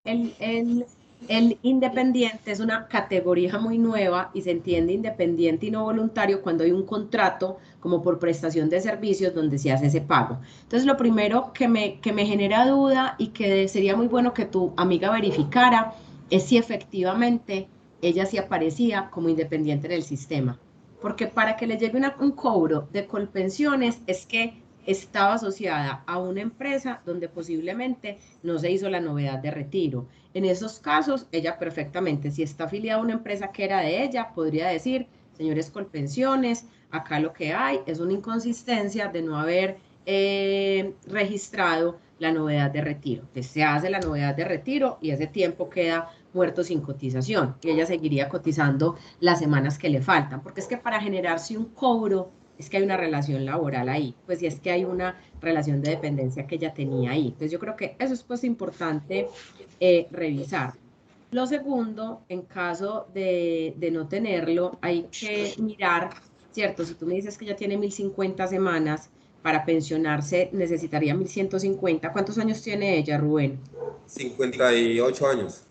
el independiente es una categoría muy nueva y se entiende independiente y no voluntario cuando hay un contrato como por prestación de servicios donde se hace ese pago. Entonces, lo primero que me genera duda y que sería muy bueno que tu amiga verificara es si efectivamente ella sí aparecía como independiente en el sistema. Porque para que le llegue un cobro de Colpensiones es que estaba asociada a una empresa donde posiblemente no se hizo la novedad de retiro. En esos casos, ella perfectamente, si está afiliada a una empresa que era de ella, podría decir, señores Colpensiones, acá lo que hay es una inconsistencia de no haber registrado la novedad de retiro. Entonces se hace la novedad de retiro y ese tiempo queda muerto sin cotización y ella seguiría cotizando las semanas que le faltan, porque es que para generarse un cobro es que hay una relación laboral ahí, pues y es que hay una relación de dependencia que ella tenía ahí. Entonces yo creo que eso es pues importante revisar. Lo segundo, en caso de no tenerlo, hay que mirar, ¿cierto? Si tú me dices que ya tiene 1050 semanas, para pensionarse necesitaría 1150. ¿Cuántos años tiene ella, Rubén? 58 años.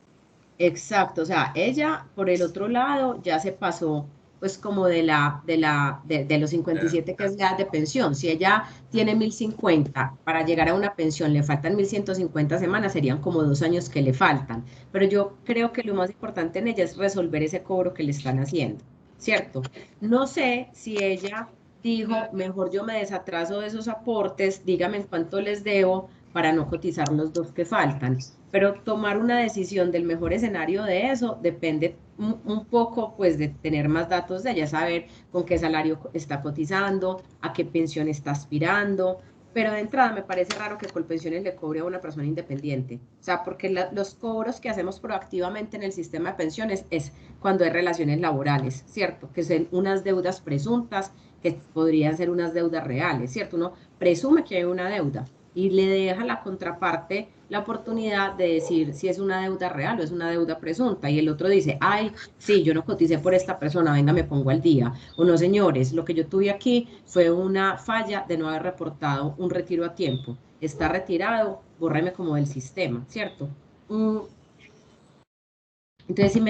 Exacto, o sea, ella por el otro lado ya se pasó pues como de los 57 que es la edad de pensión. Si ella tiene 1050 para llegar a una pensión le faltan 1150 semanas, serían como 2 años que le faltan. Pero yo creo que lo más importante en ella es resolver ese cobro que le están haciendo, ¿cierto? No sé si ella dijo, mejor yo me desatraso de esos aportes, dígame en cuánto les debo para no cotizar los dos que faltan, pero tomar una decisión del mejor escenario de eso depende un poco pues de tener más datos de ella, saber con qué salario está cotizando, a qué pensión está aspirando, pero de entrada me parece raro que Colpensiones le cobre a una persona independiente, o sea, porque los cobros que hacemos proactivamente en el sistema de pensiones es cuando hay relaciones laborales, ¿cierto? Que son unas deudas presuntas, que podrían ser unas deudas reales, ¿cierto? Uno presume que hay una deuda y le deja a la contraparte la oportunidad de decir si es una deuda real o es una deuda presunta. Y el otro dice, ay, sí, yo no coticé por esta persona, venga, me pongo al día. O no, señores, lo que yo tuve aquí fue una falla de no haber reportado un retiro a tiempo. Está retirado, bórreme como del sistema, ¿cierto? Entonces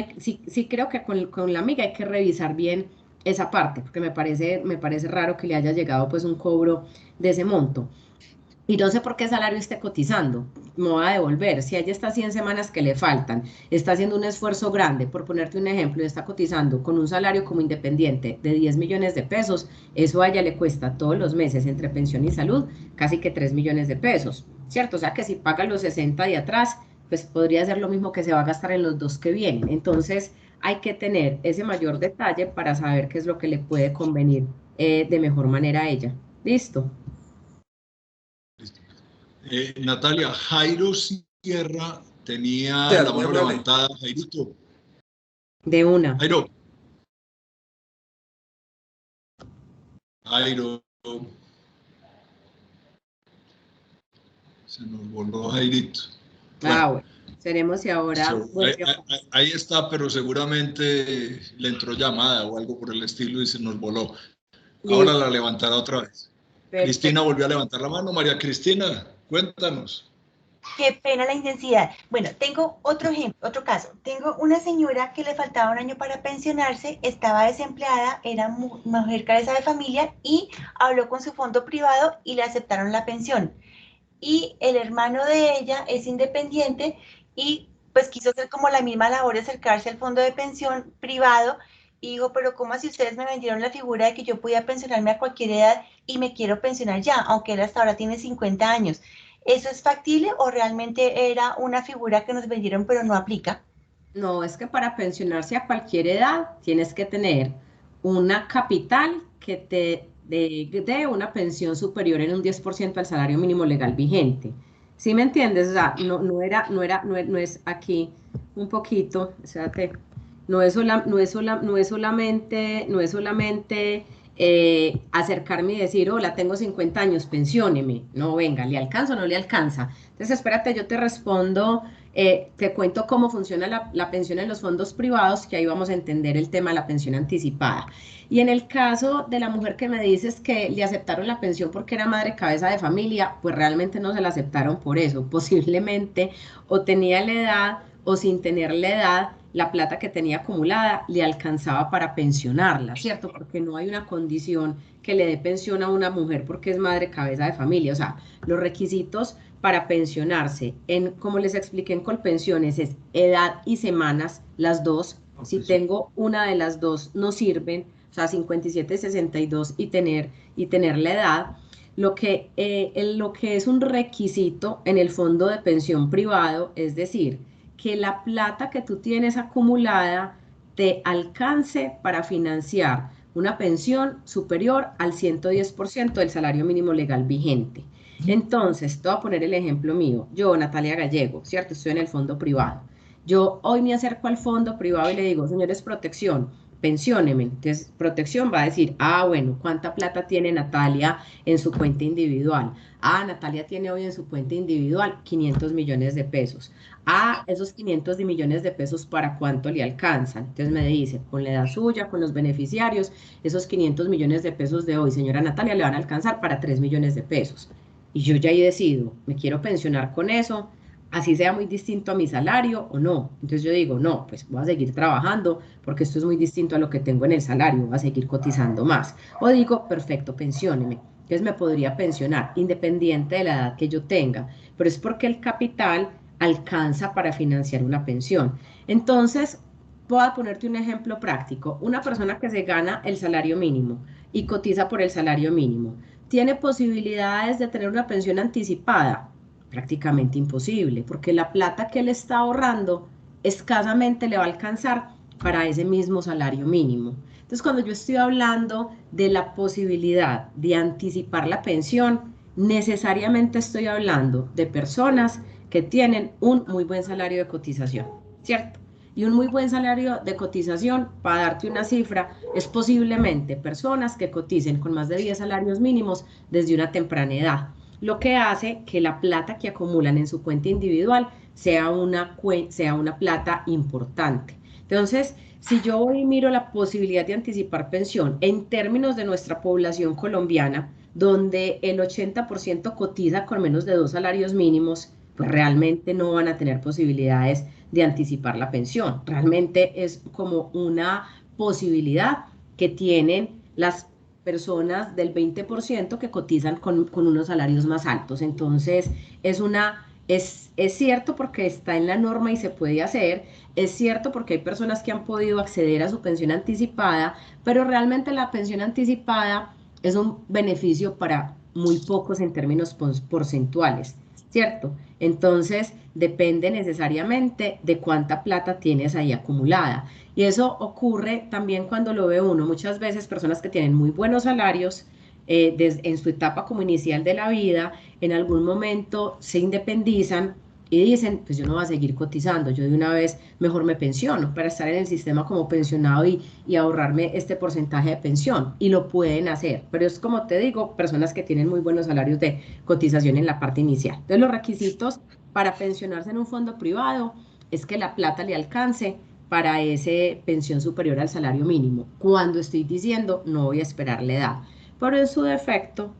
sí creo que con la amiga hay que revisar bien esa parte, porque me parece raro que le haya llegado pues un cobro de ese monto. Y no sé por qué salario esté cotizando, me va a devolver. Si ella está 100 semanas que le faltan, está haciendo un esfuerzo grande, por ponerte un ejemplo, y está cotizando con un salario como independiente de 10 millones de pesos, eso a ella le cuesta todos los meses entre pensión y salud casi que 3 millones de pesos, ¿cierto? O sea que si paga los 60 de atrás, pues podría ser lo mismo que se va a gastar en los dos que vienen. Entonces hay que tener ese mayor detalle para saber qué es lo que le puede convenir de mejor manera a ella. ¿Listo? Natalia, Jairo Sierra tenía la Gracias, muy mano amable. levantada. Jairito. De una. Jairo. Jairo. Se nos voló Jairito. Bueno, Bueno, seremos y ahora vuelve a pasar. ahí está, pero seguramente le entró llamada o algo por el estilo y se nos voló. Ahora Listo, la levantará otra vez. Cristina perfecto. volvió a levantar la mano. María Cristina, cuéntanos. Qué pena la intensidad. Bueno, tengo otro ejemplo, otro caso. Tengo una señora que le faltaba un año para pensionarse, estaba desempleada, era mujer cabeza de familia y habló con su fondo privado y le aceptaron la pensión. Y el hermano de ella es independiente y pues quiso hacer como la misma labor de acercarse al fondo de pensión privado y dijo, pero ¿cómo así ustedes me vendieron la figura de que yo podía pensionarme a cualquier edad y me quiero pensionar ya, aunque él hasta ahora tiene 50 años? ¿Eso es factible o realmente era una figura que nos vendieron pero no aplica? No, es que para pensionarse a cualquier edad tienes que tener una capital que te dé una pensión superior en un 10% al salario mínimo legal vigente. ¿Sí me entiendes? O sea, no es aquí un poquito, espérate, no es solamente acercarme y decir, hola, tengo 50 años, pensióneme. No, venga, ¿le alcanza o no le alcanza? Entonces, espérate, yo te respondo, te cuento cómo funciona la pensión en los fondos privados, que ahí vamos a entender el tema de la pensión anticipada. Y en el caso de la mujer que me dices que le aceptaron la pensión porque era madre cabeza de familia, pues realmente no se la aceptaron por eso. Posiblemente o tenía la edad o sin tener la edad, la plata que tenía acumulada le alcanzaba para pensionarla, ¿cierto? Porque no hay una condición que le dé pensión a una mujer porque es madre cabeza de familia. O sea, los requisitos para pensionarse, como les expliqué en Colpensiones, es edad y semanas, las dos. Si tengo una de las dos, no sirven, o sea, 57, 62 y tener la edad. Lo que es un requisito en el fondo de pensión privado, es decir, que la plata que tú tienes acumulada te alcance para financiar una pensión superior al 110% del salario mínimo legal vigente. Entonces, te voy a poner el ejemplo mío. Yo, Natalia Gallego, ¿cierto? Estoy en el fondo privado. Yo hoy me acerco al fondo privado y le digo, señores, protección, pensióneme. Entonces, protección va a decir, bueno, ¿cuánta plata tiene Natalia en su cuenta individual? Natalia tiene hoy en su cuenta individual 500 millones de pesos. Esos 500 millones de pesos, ¿para cuánto le alcanzan? Entonces me dice, con la edad suya, con los beneficiarios, esos 500 millones de pesos de hoy, señora Natalia, le van a alcanzar para 3 millones de pesos. Y yo ya he decidido, me quiero pensionar con eso, así sea muy distinto a mi salario o no. Entonces yo digo, no, pues voy a seguir trabajando porque esto es muy distinto a lo que tengo en el salario, voy a seguir cotizando más. O digo, perfecto, pensióneme. Entonces me podría pensionar independiente de la edad que yo tenga, pero es porque el capital alcanza para financiar una pensión. Entonces, voy a ponerte un ejemplo práctico. Una persona que se gana el salario mínimo y cotiza por el salario mínimo, ¿tiene posibilidades de tener una pensión anticipada? Prácticamente imposible, porque la plata que él está ahorrando escasamente le va a alcanzar para ese mismo salario mínimo. Entonces, cuando yo estoy hablando de la posibilidad de anticipar la pensión, necesariamente estoy hablando de personas que tienen un muy buen salario de cotización, ¿cierto? Y un muy buen salario de cotización, para darte una cifra, es posiblemente personas que coticen con más de 10 salarios mínimos desde una temprana edad, lo que hace que la plata que acumulan en su cuenta individual sea una plata importante. Entonces, si yo hoy miro la posibilidad de anticipar pensión en términos de nuestra población colombiana, donde el 80% cotiza con menos de 2 salarios mínimos, pues realmente no van a tener posibilidades de anticipar la pensión. Realmente es como una posibilidad que tienen las personas del 20% que cotizan con unos salarios más altos. Entonces, es cierto porque está en la norma y se puede hacer, es cierto porque hay personas que han podido acceder a su pensión anticipada, pero realmente la pensión anticipada es un beneficio para muy pocos en términos porcentuales, ¿cierto? Entonces, depende necesariamente de cuánta plata tienes ahí acumulada. Y eso ocurre también cuando lo ve uno. Muchas veces personas que tienen muy buenos salarios en su etapa como inicial de la vida, en algún momento se independizan y dicen, pues yo no voy a seguir cotizando, yo de una vez mejor me pensiono para estar en el sistema como pensionado y ahorrarme este porcentaje de pensión. Y lo pueden hacer, pero es como te digo, personas que tienen muy buenos salarios de cotización en la parte inicial. Entonces los requisitos para pensionarse en un fondo privado es que la plata le alcance para esa pensión superior al salario mínimo. Cuando estoy diciendo no voy a esperar la edad, pero en su defecto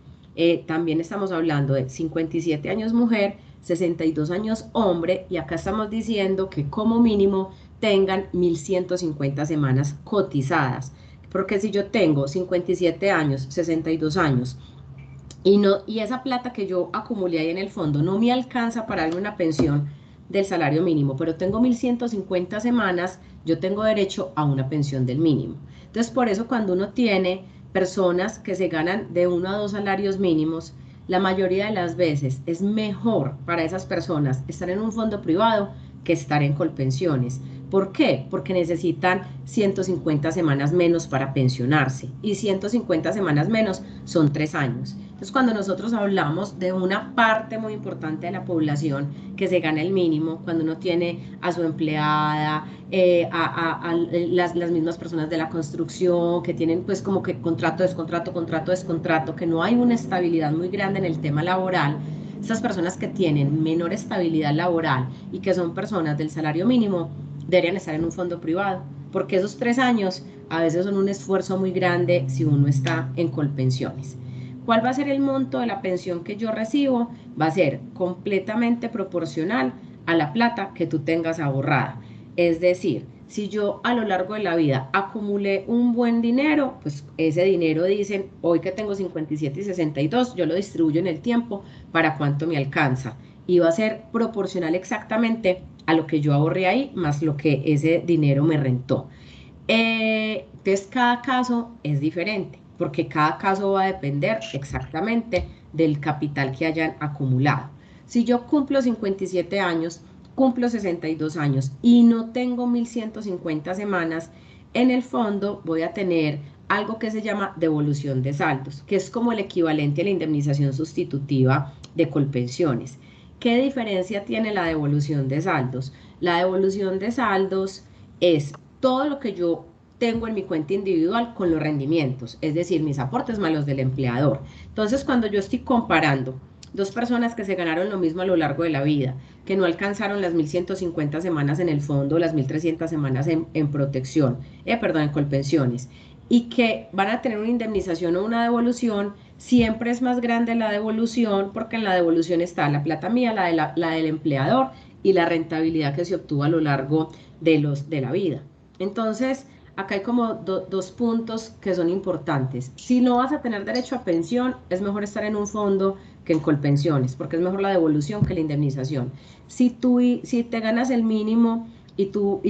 también estamos hablando de 57 años mujer, 62 años hombre, y acá estamos diciendo que como mínimo tengan 1.150 semanas cotizadas, porque si yo tengo 57 años, 62 años, y esa plata que yo acumulé ahí en el fondo no me alcanza para darme una pensión del salario mínimo, pero tengo 1.150 semanas, yo tengo derecho a una pensión del mínimo. Entonces, por eso cuando uno tiene personas que se ganan de 1 a 2 salarios mínimos, la mayoría de las veces es mejor para esas personas estar en un fondo privado que estar en Colpensiones. ¿Por qué? Porque necesitan 150 semanas menos para pensionarse, y 150 semanas menos son 3 años. Entonces, cuando nosotros hablamos de una parte muy importante de la población que se gana el mínimo, cuando uno tiene a su empleada, a las mismas personas de la construcción, que tienen pues como que contrato, descontrato, contrato, descontrato, que no hay una estabilidad muy grande en el tema laboral, estas personas que tienen menor estabilidad laboral y que son personas del salario mínimo, deberían estar en un fondo privado, porque esos 3 años a veces son un esfuerzo muy grande si uno está en Colpensiones. ¿Cuál va a ser el monto de la pensión que yo recibo? Va a ser completamente proporcional a la plata que tú tengas ahorrada. Es decir, si yo a lo largo de la vida acumulé un buen dinero, pues ese dinero dicen, hoy que tengo 57 y 62, yo lo distribuyo en el tiempo para cuánto me alcanza. Y va a ser proporcional exactamente a lo que yo ahorré ahí, más lo que ese dinero me rentó. Entonces, cada caso es diferente, porque cada caso va a depender exactamente del capital que hayan acumulado. Si yo cumplo 57 años, cumplo 62 años y no tengo 1150 semanas, en el fondo voy a tener algo que se llama devolución de saldos, que es como el equivalente a la indemnización sustitutiva de Colpensiones. ¿Qué diferencia tiene la devolución de saldos? La devolución de saldos es todo lo que yo tengo en mi cuenta individual con los rendimientos, es decir, mis aportes más los del empleador. Entonces, cuando yo estoy comparando dos personas que se ganaron lo mismo a lo largo de la vida, que no alcanzaron las 1150 semanas en el fondo, las 1300 semanas en protección, en Colpensiones, y que van a tener una indemnización o una devolución, siempre es más grande la devolución, porque en la devolución está la plata mía, la del empleador y la rentabilidad que se obtuvo a lo largo de la vida. Entonces, acá hay como dos puntos que son importantes. Si no vas a tener derecho a pensión, es mejor estar en un fondo que en Colpensiones, porque es mejor la devolución que la indemnización. Si te ganas el mínimo y tu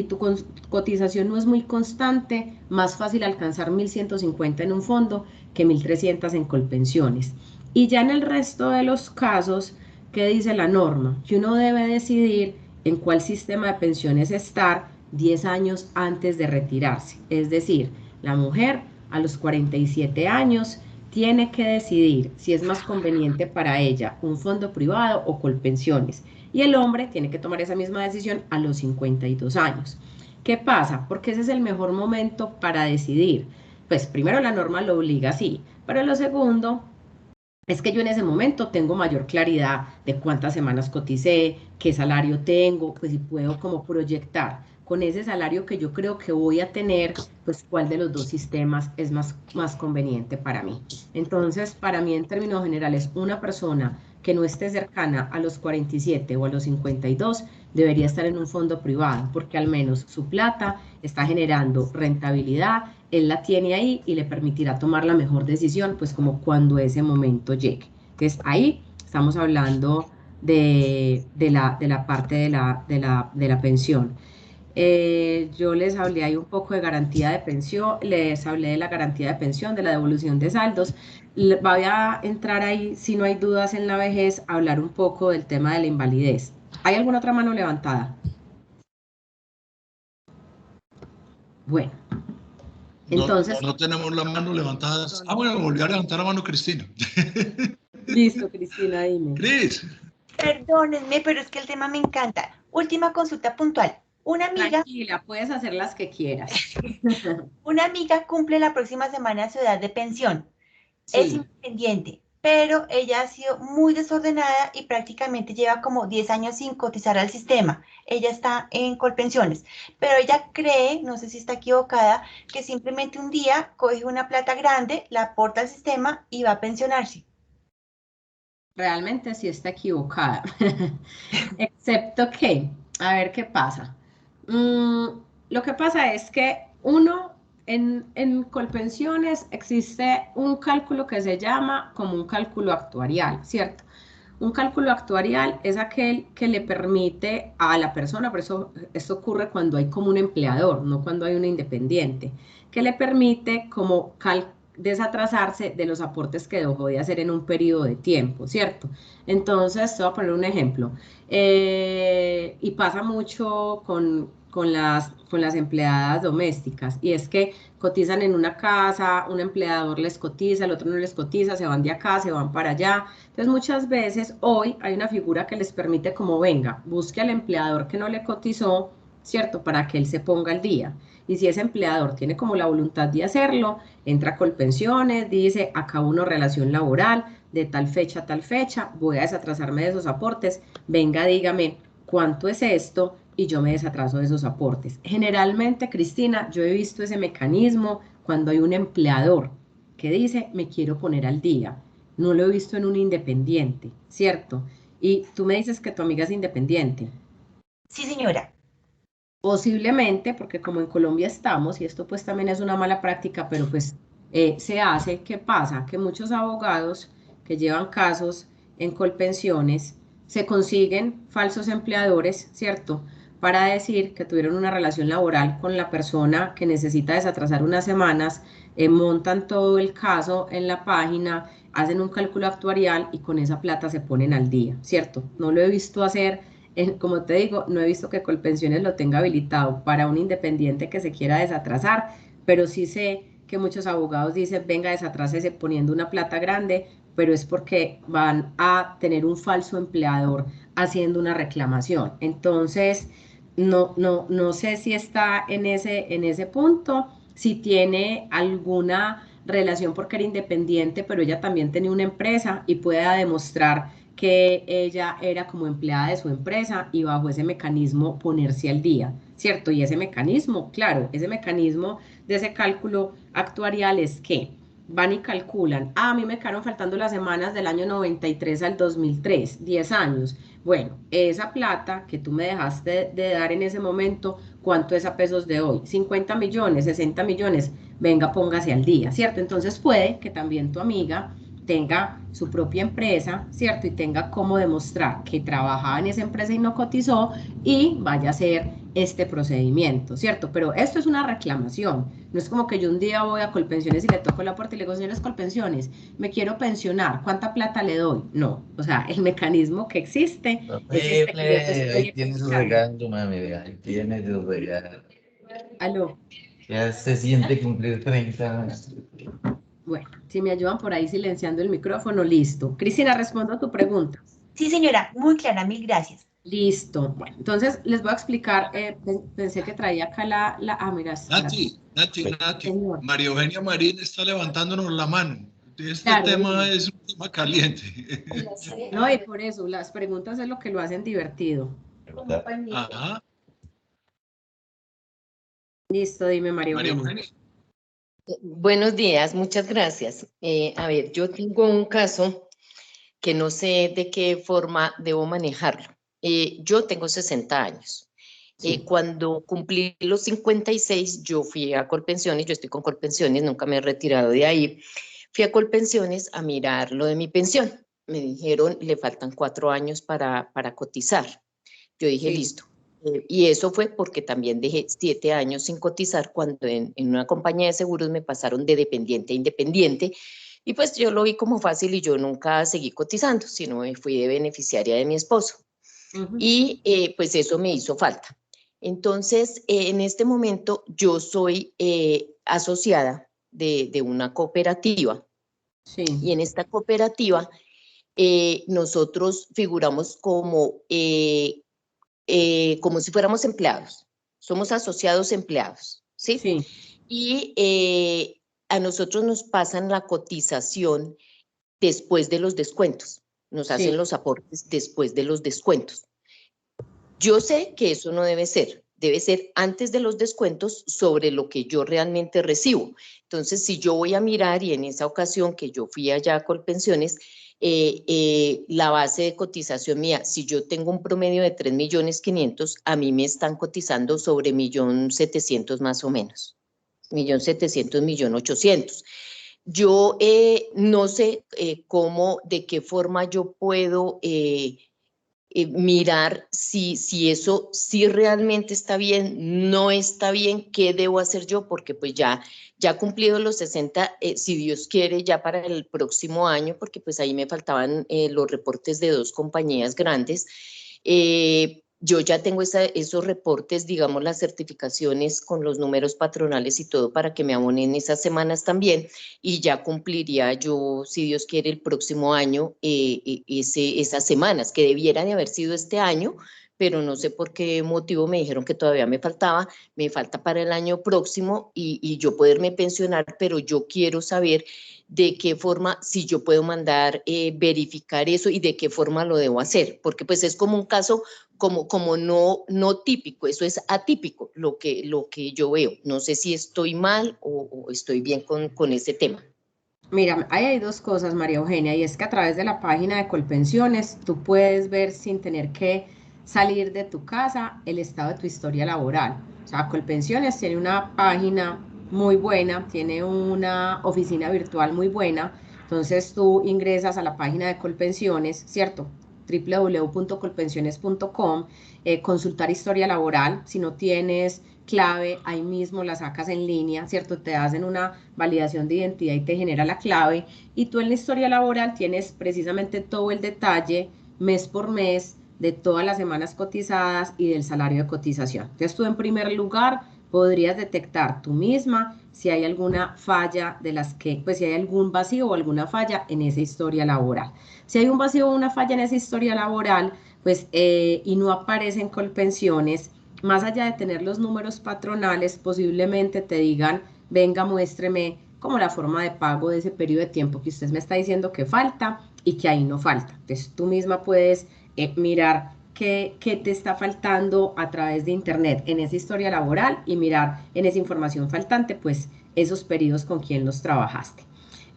cotización no es muy constante, más fácil alcanzar 1150 en un fondo que 1300 en Colpensiones. Y ya en el resto de los casos, ¿qué dice la norma? Que uno debe decidir en cuál sistema de pensiones estar 10 años antes de retirarse. Es decir, la mujer a los 47 años tiene que decidir si es más conveniente para ella un fondo privado o Colpensiones. Y el hombre tiene que tomar esa misma decisión a los 52 años. ¿Qué pasa? Porque ese es el mejor momento para decidir. Pues primero la norma lo obliga, sí, pero lo segundo es que yo en ese momento tengo mayor claridad de cuántas semanas coticé, qué salario tengo, pues si puedo como proyectar con ese salario que yo creo que voy a tener, pues cuál de los dos sistemas es más conveniente para mí. Entonces, para mí en términos generales, una persona que no esté cercana a los 47 o a los 52 debería estar en un fondo privado, porque al menos su plata está generando rentabilidad, él la tiene ahí y le permitirá tomar la mejor decisión, pues como cuando ese momento llegue. Entonces ahí estamos hablando de la parte de la pensión. Yo les hablé ahí un poco de garantía de pensión, les hablé de la garantía de pensión, de la devolución de saldos. Voy a entrar ahí, si no hay dudas en la vejez, a hablar un poco del tema de la invalidez. ¿Hay alguna otra mano levantada? Bueno, entonces... No tenemos la mano levantada. Ah, bueno, volvió a levantar la mano Cristina. Listo, Cristina, dime. Cris. Perdónenme, pero es que el tema me encanta. Última consulta puntual. Una amiga... Tranquila, puedes hacer las que quieras. Una amiga cumple la próxima semana su edad de pensión. Sí. Es independiente, pero ella ha sido muy desordenada y prácticamente lleva como 10 años sin cotizar al sistema. Ella está en Colpensiones, pero ella cree, no sé si está equivocada, que simplemente un día coge una plata grande, la aporta al sistema y va a pensionarse. Realmente sí está equivocada. Excepto que, a ver qué pasa. Lo que pasa es que uno, en Colpensiones existe un cálculo que se llama como un cálculo actuarial, ¿cierto? Un cálculo actuarial es aquel que le permite a la persona, por eso esto ocurre cuando hay como un empleador, no cuando hay un independiente, que le permite como desatrasarse de los aportes que dejó de hacer en un periodo de tiempo, ¿cierto? Entonces, te voy a poner un ejemplo. Y pasa mucho con las empleadas domésticas, y es que cotizan en una casa, un empleador les cotiza, el otro no les cotiza, se van de acá, se van para allá. Entonces, muchas veces hoy hay una figura que les permite como, venga, busque al empleador que no le cotizó, ¿cierto? Para que él se ponga al día. Y si ese empleador tiene como la voluntad de hacerlo, entra con pensiones, dice, acabo una relación laboral de tal fecha a tal fecha, voy a desatrasarme de esos aportes, venga, dígame cuánto es esto y yo me desatraso de esos aportes. Generalmente, Cristina, yo he visto ese mecanismo cuando hay un empleador que dice, me quiero poner al día. No lo he visto en un independiente, ¿cierto? Y tú me dices que tu amiga es independiente. Sí, señora. Posiblemente, porque como en Colombia estamos, y esto pues también es una mala práctica, pero pues se hace. ¿Qué pasa? Que muchos abogados que llevan casos en Colpensiones se consiguen falsos empleadores, ¿cierto? Para decir que tuvieron una relación laboral con la persona que necesita desatrasar unas semanas, montan todo el caso en la página, hacen un cálculo actuarial y con esa plata se ponen al día, ¿cierto? No lo he visto hacer, como te digo, no he visto que Colpensiones lo tenga habilitado para un independiente que se quiera desatrasar, pero sí sé que muchos abogados dicen, venga, desatrásese poniendo una plata grande, pero es porque van a tener un falso empleador haciendo una reclamación. Entonces, no sé si está en ese punto, si tiene alguna relación porque era independiente, pero ella también tenía una empresa y pueda demostrar que ella era como empleada de su empresa y bajo ese mecanismo ponerse al día, ¿cierto? Y ese mecanismo, claro, ese mecanismo de ese cálculo actuarial es que van y calculan, a mí me quedaron faltando las semanas del año 93 al 2003, 10 años. Bueno, esa plata que tú me dejaste de dar en ese momento, ¿cuánto es a pesos de hoy? 50 millones, 60 millones, venga, póngase al día, ¿cierto? Entonces puede que también tu amiga tenga su propia empresa, ¿cierto? Y tenga cómo demostrar que trabajaba en esa empresa y no cotizó y vaya a hacer este procedimiento, ¿cierto? Pero esto es una reclamación. No es como que yo un día voy a Colpensiones y le toco la puerta y le digo, señores Colpensiones, me quiero pensionar, ¿cuánta plata le doy? No, o sea, el mecanismo que existe es este que yo te estoy Ahí tienes su explicando. regalo, mami, vea, ahí tienes su regalo. Aló, Ya se siente cumplir 30 años. bueno, si me ayudan por ahí silenciando el micrófono, listo. Cristina, respondo a tu pregunta. Sí, señora, muy clara, mil gracias. Listo. Bueno, entonces les voy a explicar, pensé que traía acá mira, espérate. Nati, Señor, María Eugenia Marín está levantándonos la mano. Este claro, tema dime. es un tema caliente. No, y por eso, las preguntas es lo que lo hacen divertido. Ajá, Listo, dime, María María Eugenia. Eugenia. Buenos días, muchas gracias. A ver, yo tengo un caso que no sé de qué forma debo manejarlo. Yo tengo 60 años. Sí, Cuando cumplí los 56, yo fui a Colpensiones, yo estoy con Colpensiones, nunca me he retirado de ahí. Fui a Colpensiones a mirar lo de mi pensión. Me dijeron, le faltan 4 años para cotizar. Yo dije, sí. listo. Y eso fue porque también dejé 7 años sin cotizar cuando en una compañía de seguros me pasaron de dependiente a independiente. Y pues yo lo vi como fácil y yo nunca seguí cotizando, sino me fui de beneficiaria de mi esposo. Ujú. Y pues eso me hizo falta. Entonces, en este momento yo soy asociada de una cooperativa Sí, y en esta cooperativa nosotros figuramos como si fuéramos empleados. Somos asociados empleados, ¿sí? sí, Y a nosotros nos pasan la cotización después de los descuentos. Nos hacen sí. los aportes después de los descuentos. Yo sé que eso no debe ser. Debe ser antes de los descuentos sobre lo que yo realmente recibo. Entonces, si yo voy a mirar, y en esa ocasión que yo fui allá a Colpensiones, la base de cotización mía, si yo tengo un promedio de 3.500.000, a mí me están cotizando sobre 1.700.000 más o menos. 1.700.000, 1.800.000. Yo no sé cómo, de qué forma yo puedo mirar si eso sí realmente está bien, no está bien, qué debo hacer yo, porque pues ya cumplido los 60, si Dios quiere, ya para el próximo año, porque pues ahí me faltaban los reportes de 2 compañías grandes. Yo ya tengo esos reportes, digamos, las certificaciones con los números patronales y todo para que me abonen esas semanas también, y ya cumpliría yo, si Dios quiere, el próximo año esas semanas, que debieran de haber sido este año, pero no sé por qué motivo me dijeron que todavía me falta para el año próximo y yo poderme pensionar, pero yo quiero saber de qué forma, si yo puedo mandar verificar eso y de qué forma lo debo hacer, porque pues es como un caso como no típico, eso es atípico lo que yo veo. No sé si estoy mal o estoy bien con ese tema. Mira, ahí hay 2 cosas, María Eugenia, y es que a través de la página de Colpensiones tú puedes ver sin tener que salir de tu casa el estado de tu historia laboral. O sea, Colpensiones tiene una página muy buena, tiene una oficina virtual muy buena, entonces tú ingresas a la página de Colpensiones, ¿cierto? www.colpensiones.com, consultar historia laboral, si no tienes clave, ahí mismo la sacas en línea, ¿cierto? Te hacen una validación de identidad y te genera la clave, y tú en la historia laboral tienes precisamente todo el detalle, mes por mes, de todas las semanas cotizadas y del salario de cotización. Entonces tú en primer lugar podrías detectar tú misma si hay alguna falla de las que, pues si hay algún vacío o alguna falla en esa historia laboral. Si hay un vacío o una falla en esa historia laboral, pues y no aparecen Colpensiones, más allá de tener los números patronales, posiblemente te digan, venga, muéstreme como la forma de pago de ese periodo de tiempo que usted me está diciendo que falta y que ahí no falta. Entonces tú misma puedes mirar qué te está faltando a través de internet en esa historia laboral y mirar en esa información faltante, pues esos periodos con quien los trabajaste.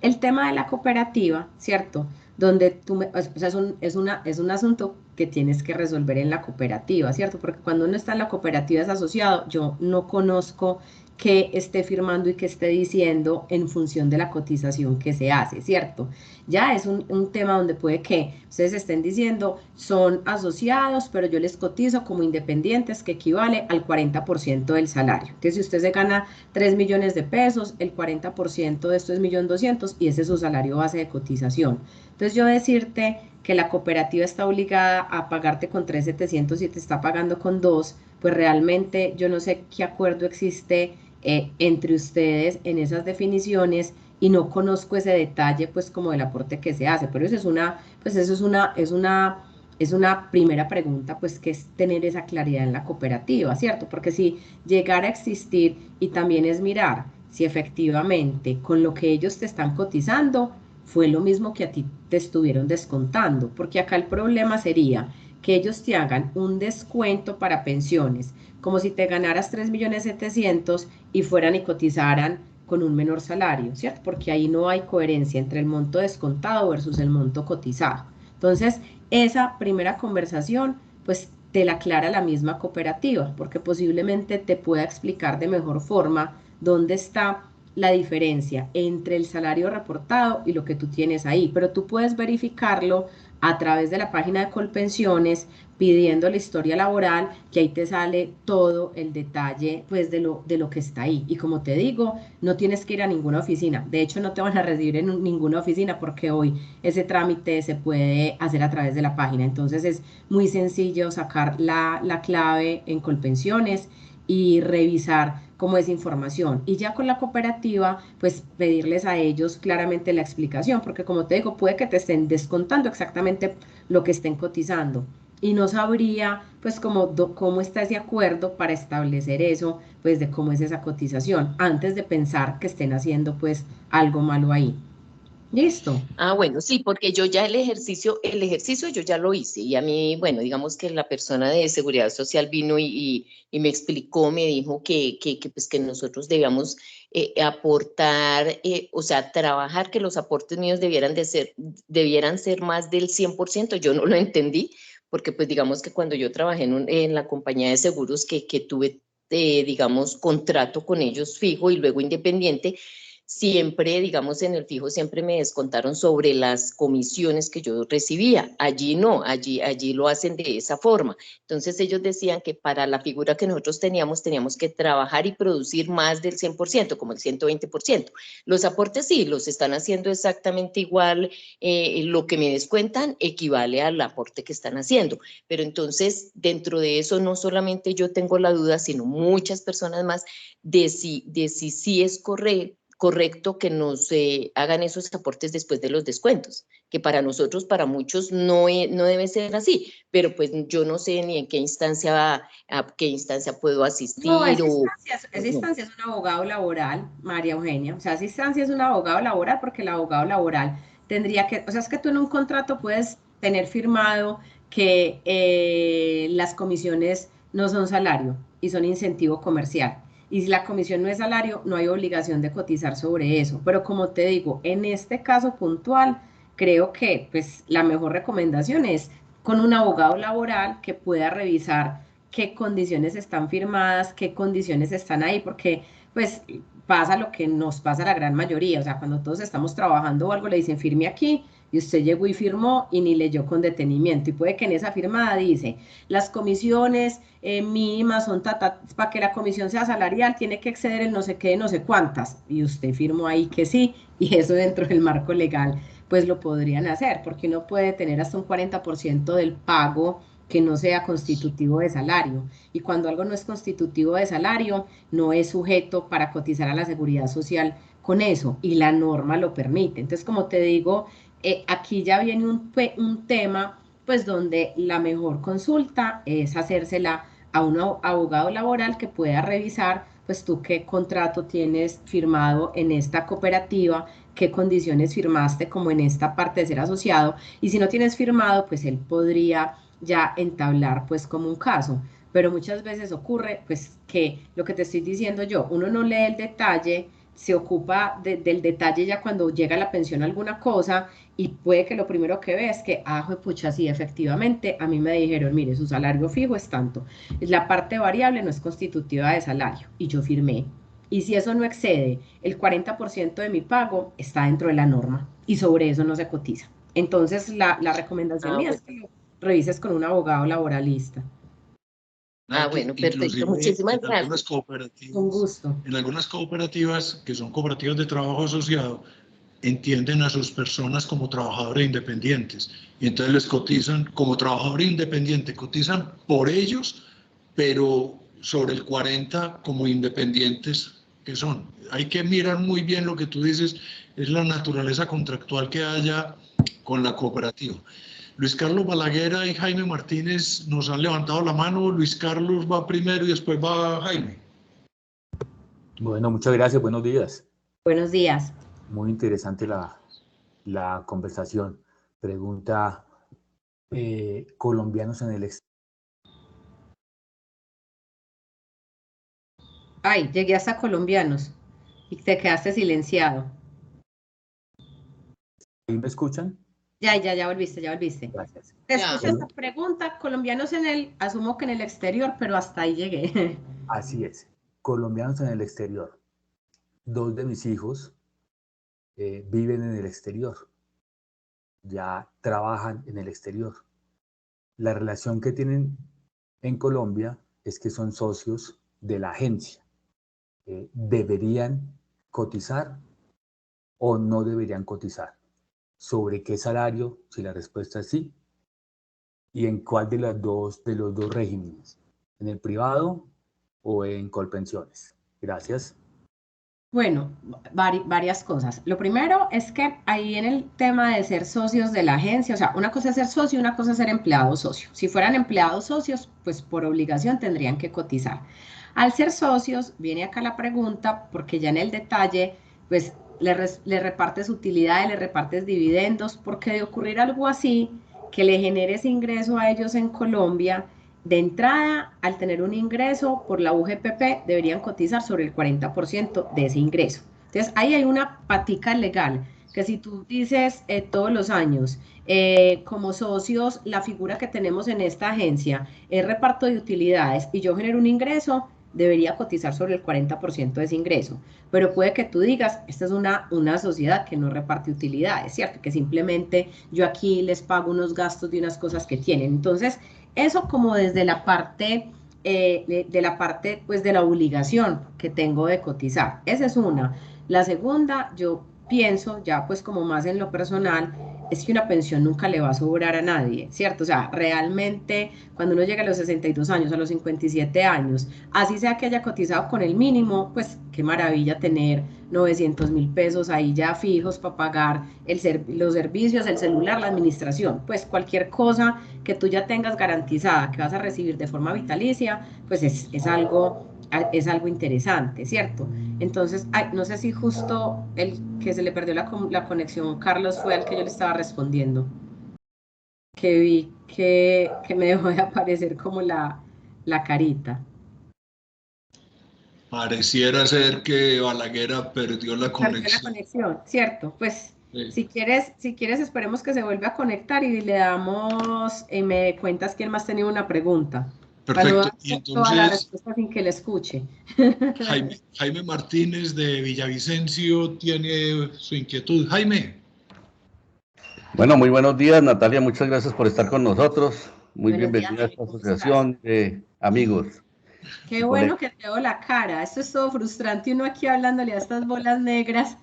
El tema de la cooperativa, ¿cierto? Donde tú, o sea, es un asunto que tienes que resolver en la cooperativa, ¿cierto? Porque cuando uno está en la cooperativa es asociado, yo no conozco qué esté firmando y qué esté diciendo en función de la cotización que se hace, ¿cierto? Ya es un tema donde puede que ustedes estén diciendo, son asociados, pero yo les cotizo como independientes, que equivale al 40% del salario. Entonces, si usted se gana 3 millones de pesos, el 40% de esto es 1.200.000 y ese es su salario base de cotización. Entonces, yo decirte que la cooperativa está obligada a pagarte con 3.700 y te está pagando con 2, pues realmente yo no sé qué acuerdo existe entre ustedes en esas definiciones y no conozco ese detalle pues como del aporte que se hace, pero eso es una primera pregunta, pues que es tener esa claridad en la cooperativa, ¿cierto? Porque si llegara a existir y también es mirar si efectivamente con lo que ellos te están cotizando fue lo mismo que a ti te estuvieron descontando, porque acá el problema sería que ellos te hagan un descuento para pensiones, como si te ganaras 3.700.000 y fueran y cotizaran con un menor salario, ¿cierto? Porque ahí no hay coherencia entre el monto descontado versus el monto cotizado. Entonces, esa primera conversación, pues te la aclara la misma cooperativa, porque posiblemente te pueda explicar de mejor forma dónde está la diferencia entre el salario reportado y lo que tú tienes ahí, pero tú puedes verificarlo a través de la página de Colpensiones pidiendo la historia laboral, que ahí te sale todo el detalle pues de lo que está ahí. Y como te digo, no tienes que ir a ninguna oficina, de hecho no te van a recibir en ninguna oficina porque hoy ese trámite se puede hacer a través de la página, entonces es muy sencillo sacar la clave en Colpensiones y revisar como esa información. Y ya con la cooperativa, pues pedirles a ellos claramente la explicación, porque como te digo, puede que te estén descontando exactamente lo que estén cotizando. Y no sabría, pues, cómo está ese acuerdo para establecer eso, pues, de cómo es esa cotización, antes de pensar que estén haciendo, pues, algo malo ahí. ¿Listo? Ah, bueno, sí, porque yo ya el ejercicio yo ya lo hice y a mí, bueno, digamos que la persona de seguridad social vino y me explicó, me dijo pues que nosotros debíamos aportar, o sea, trabajar, que los aportes míos debieran ser más del 100%. Yo no lo entendí porque pues digamos que cuando yo trabajé en la compañía de seguros que tuve, digamos, contrato con ellos fijo y luego independiente, siempre, digamos, en el fijo siempre me descontaron sobre las comisiones que yo recibía. Allí no, allí lo hacen de esa forma. Entonces ellos decían que para la figura que nosotros teníamos que trabajar y producir más del 100%, como el 120%. Los aportes sí, los están haciendo exactamente igual, lo que me descuentan equivale al aporte que están haciendo. Pero entonces, dentro de eso, no solamente yo tengo la duda, sino muchas personas más de si sí es correcto que nos hagan esos aportes después de los descuentos, que para nosotros, para muchos, no debe ser así, pero pues yo no sé ni en qué instancia, a qué instancia puedo asistir. No, esa instancia es un abogado laboral, María Eugenia, o sea, esa instancia es un abogado laboral porque el abogado laboral tendría que, o sea, es que tú en un contrato puedes tener firmado que las comisiones no son salario y son incentivo comercial. Y si la comisión no es salario, no hay obligación de cotizar sobre eso. Pero como te digo, en este caso puntual, creo que pues la mejor recomendación es con un abogado laboral que pueda revisar qué condiciones están firmadas, qué condiciones están ahí, porque pues pasa lo que nos pasa a la gran mayoría, o sea, cuando todos estamos trabajando o algo le dicen firme aquí y usted llegó y firmó y ni leyó con detenimiento y puede que en esa firmada dice las comisiones mínimas son para que la comisión sea salarial tiene que exceder el no sé qué, no sé cuántas y usted firmó ahí que sí y eso dentro del marco legal pues lo podrían hacer porque uno puede tener hasta un 40% del pago que no sea constitutivo de salario. Y cuando algo no es constitutivo de salario, no es sujeto para cotizar a la seguridad social con eso, y la norma lo permite. Entonces, como te digo, aquí ya viene un tema, pues donde la mejor consulta es hacérsela a un abogado laboral que pueda revisar, pues tú qué contrato tienes firmado en esta cooperativa, qué condiciones firmaste como en esta parte de ser asociado, y si no tienes firmado, pues él podría ya entablar pues como un caso, pero muchas veces ocurre pues que lo que te estoy diciendo yo, uno no lee el detalle, se ocupa del detalle ya cuando llega la pensión alguna cosa y puede que lo primero que ve es que, pucha, sí, efectivamente, a mí me dijeron, mire, su salario fijo es tanto, la parte variable no es constitutiva de salario y yo firmé. Y si eso no excede el 40% de mi pago, está dentro de la norma y sobre eso no se cotiza. Entonces, la recomendación mía es que revises con un abogado laboralista. Bueno, perfecto. Muchísimas gracias. Con gusto. En algunas cooperativas, que son cooperativas de trabajo asociado, entienden a sus personas como trabajadores independientes y entonces les cotizan como trabajadores independientes, cotizan por ellos, pero sobre el 40 como independientes que son. Hay que mirar muy bien lo que tú dices, es la naturaleza contractual que haya con la cooperativa. Luis Carlos Balaguer y Jaime Martínez nos han levantado la mano. Luis Carlos va primero y después va Jaime. Bueno, muchas gracias. Buenos días. Buenos días. Muy interesante la conversación. Pregunta, colombianos en el exterior. Ay, llegué hasta colombianos y te quedaste silenciado. ¿Sí me escuchan? Ya volviste. Gracias. Te escucho esta pregunta, colombianos asumo que en el exterior, pero hasta ahí llegué. Así es, colombianos en el exterior. 2 de mis hijos viven en el exterior, ya trabajan en el exterior. La relación que tienen en Colombia es que son socios de la agencia. ¿Deberían cotizar o no deberían cotizar? ¿Sobre qué salario? Si la respuesta es sí. ¿Y en cuál de los dos regímenes? ¿En el privado o en Colpensiones? Gracias. Bueno, varias cosas. Lo primero es que ahí en el tema de ser socios de la agencia, o sea, una cosa es ser socio y una cosa es ser empleado socio. Si fueran empleados socios, pues por obligación tendrían que cotizar. Al ser socios, viene acá la pregunta, porque ya en el detalle, pues le repartes utilidades, le repartes dividendos, porque de ocurrir algo así, que le genere ese ingreso a ellos en Colombia, de entrada, al tener un ingreso por la UGPP, deberían cotizar sobre el 40% de ese ingreso. Entonces, ahí hay una patica legal, que si tú dices todos los años, como socios, la figura que tenemos en esta agencia es reparto de utilidades y yo genero un ingreso, debería cotizar sobre el 40% de ese ingreso. Pero puede que tú digas, esta es una sociedad que no reparte utilidades, ¿cierto? Que simplemente yo aquí les pago unos gastos de unas cosas que tienen. Entonces, eso como desde la parte, de la parte pues de la obligación que tengo de cotizar. Esa es una. La segunda, yo pienso ya pues como más en lo personal, es que una pensión nunca le va a sobrar a nadie, ¿cierto? O sea, realmente cuando uno llega a los 62 años, a los 57 años, así sea que haya cotizado con el mínimo, pues qué maravilla tener 900.000 pesos ahí ya fijos para pagar los servicios, el celular, la administración, pues cualquier cosa que tú ya tengas garantizada que vas a recibir de forma vitalicia, pues es algo interesante, ¿cierto? Entonces, no sé si justo el que se le perdió la conexión, Carlos, fue al que yo le estaba respondiendo, que vi que me dejó de aparecer como la carita. Pareciera ser que Balaguer perdió la Perdió la conexión. conexión, ¿cierto? Pues Sí. si quieres, esperemos que se vuelva a conectar y le damos, me cuentas quién más tenía una pregunta. Para no Perfecto. dar Y toda la entonces, respuesta sin que le escuche. Jaime Martínez de Villavicencio tiene su inquietud. Jaime. Bueno, muy buenos días, Natalia. Muchas gracias por estar con nosotros. Muy Buenos días, bienvenida a Jaime, esta ¿cómo estás? asociación de amigos. Qué bueno que te veo la cara. Esto es todo frustrante, uno aquí hablándole a estas bolas negras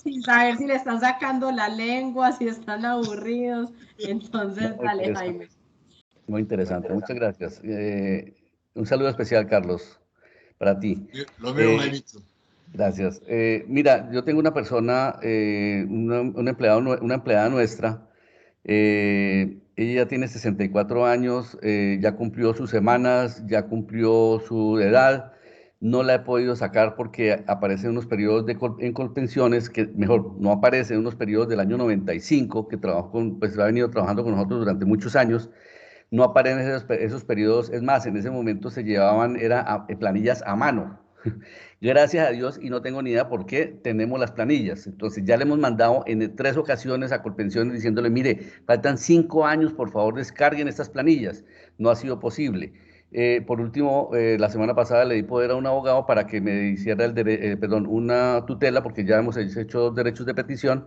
sin saber si le están sacando la lengua, si están aburridos. Entonces, Muy dale, interesante. Jaime. Muy interesante. Muchas gracias. Un saludo especial, Carlos, para ti. Lo veo, Eh, Jaimito. Gracias. Mira, yo tengo una persona, una empleada nuestra. Ella ya tiene 64 años, ya cumplió sus semanas, ya cumplió su edad. No la he podido sacar porque aparecen unos periodos en Colpensiones, que mejor, no aparece en unos periodos del año 95, que pues ha venido trabajando con nosotros durante muchos años. No aparecen esos periodos. Es más, en ese momento se llevaban planillas a mano. Gracias a Dios, y no tengo ni idea por qué tenemos las planillas. Entonces ya le hemos mandado en 3 ocasiones a Colpensiones diciéndole, mire, faltan 5 años, por favor descarguen estas planillas. No ha sido posible. Por último, la semana pasada le di poder a un abogado para que me hiciera una tutela, porque ya hemos hecho 2 derechos de petición.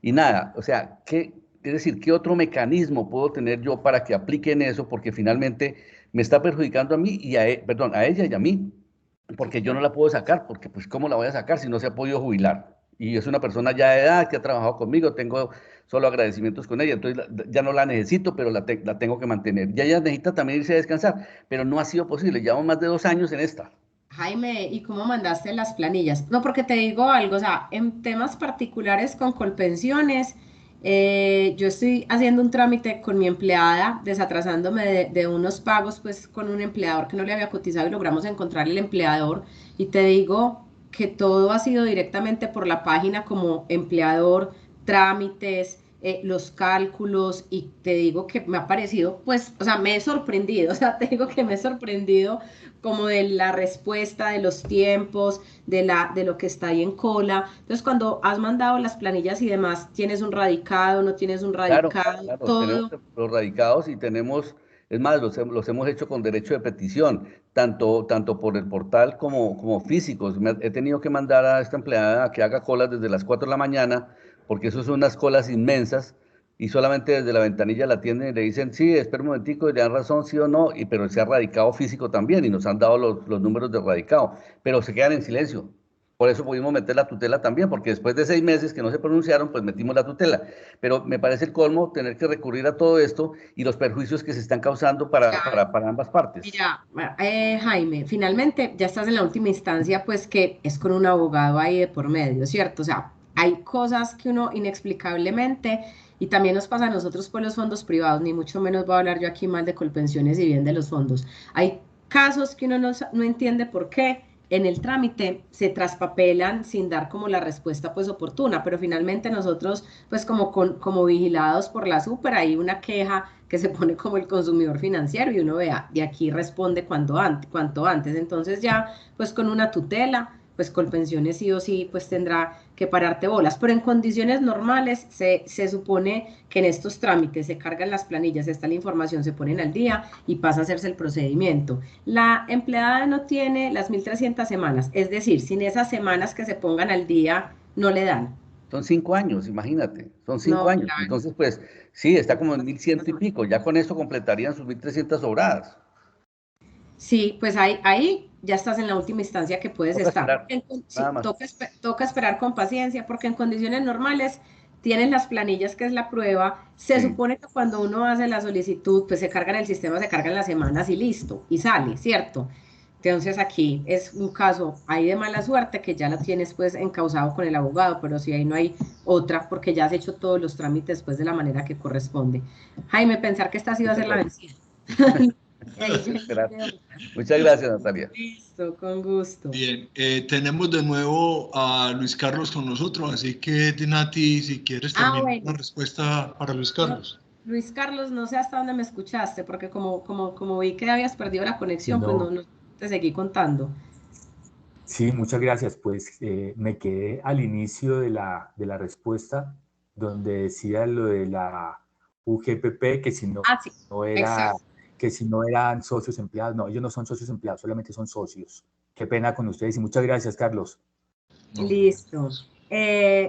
Y nada, o sea, es decir, ¿qué otro mecanismo puedo tener yo para que apliquen eso? Porque finalmente me está perjudicando a mí a ella y a mí, porque yo no la puedo sacar, porque pues ¿cómo la voy a sacar si no se ha podido jubilar? Y es una persona ya de edad que ha trabajado conmigo, tengo solo agradecimientos con ella, entonces ya no la necesito, pero la tengo que mantener. Y ella necesita también irse a descansar, pero no ha sido posible, llevamos más de 2 años en esta. Jaime, ¿y cómo mandaste las planillas? No, porque te digo algo, o sea, en temas particulares con Colpensiones, yo estoy haciendo un trámite con mi empleada, desatrasándome de unos pagos, pues con un empleador que no le había cotizado y logramos encontrar el empleador. Y te digo que todo ha sido directamente por la página como empleador, trámites, los cálculos, y te digo que me ha parecido, pues, o sea, me he sorprendido, o sea, te digo que me he sorprendido como de la respuesta, de los tiempos, de lo que está ahí en cola. Entonces, cuando has mandado las planillas y demás, ¿tienes un radicado, no tienes un Claro, radicado? claro, tenemos Todo. los radicados y tenemos, es más, los hemos hecho con derecho de petición, tanto por el portal como físicos. He tenido que mandar a esta empleada a que haga colas desde las 4 de la mañana, porque eso son unas colas inmensas, y solamente desde la ventanilla la atienden y le dicen, sí, espera un momentico, y le dan razón, sí o no, pero se ha radicado físico también, y nos han dado los números de radicado, pero se quedan en silencio. Por eso pudimos meter la tutela también, porque después de 6 meses que no se pronunciaron, pues metimos la tutela. Pero me parece el colmo tener que recurrir a todo esto y los perjuicios que se están causando para ambas partes. Mira, Jaime, finalmente ya estás en la última instancia, pues que es con un abogado ahí de por medio, ¿cierto? O sea, hay cosas que uno inexplicablemente, y también nos pasa a nosotros por los fondos privados, ni mucho menos voy a hablar yo aquí mal de Colpensiones y bien de los fondos. Hay casos que uno no entiende por qué en el trámite se traspapelan sin dar como la respuesta pues oportuna, pero finalmente nosotros pues como vigilados por la súper hay una queja que se pone como el consumidor financiero y uno vea, de aquí responde cuanto antes, entonces ya pues con una tutela pues Colpensiones sí o sí pues tendrá que pararte bolas, pero en condiciones normales se supone que en estos trámites se cargan las planillas, está la información, se ponen al día y pasa a hacerse el procedimiento. La empleada no tiene las 1.300 semanas, es decir, sin esas semanas que se pongan al día no le dan. Son 5 años, imagínate, son 5 No, años. claro. Entonces, pues, sí, está como en 1.100 y pico, ya con eso completarían sus 1.300 sobradas. Sí, pues ahí ya estás en la última instancia que puedes Toca estar. esperar, Sí, nada más. toca esperar con paciencia, porque en condiciones normales tienes las planillas, que es la prueba. Se Sí. supone que cuando uno hace la solicitud, pues se carga en el sistema, se cargan las semanas y listo, y sale, ¿cierto? Entonces aquí es un caso ahí de mala suerte que ya la tienes pues encausado con el abogado, pero si ahí no hay otra, porque ya has hecho todos los trámites pues de la manera que corresponde. Jaime, pensar que esta sí va a Muchas ser la gracias. vencida. Ahí ya no hay Gracias. otra. Muchas gracias, Natalia. Listo, con gusto. Bien, tenemos de nuevo a Luis Carlos con nosotros, así que Nati, si quieres terminar Bueno, la respuesta para Luis no, Carlos. Luis Carlos, no sé hasta dónde me escuchaste, porque como vi que habías perdido la conexión, pues No, no te seguí contando. sí, muchas gracias. Pues me quedé al inicio de la respuesta donde decía lo de la UGPP, que si Ah, sí, no era, exacto. que si no eran socios empleados. No, ellos no son socios empleados, solamente son socios. Qué pena con ustedes y muchas gracias, Carlos. No. Listo.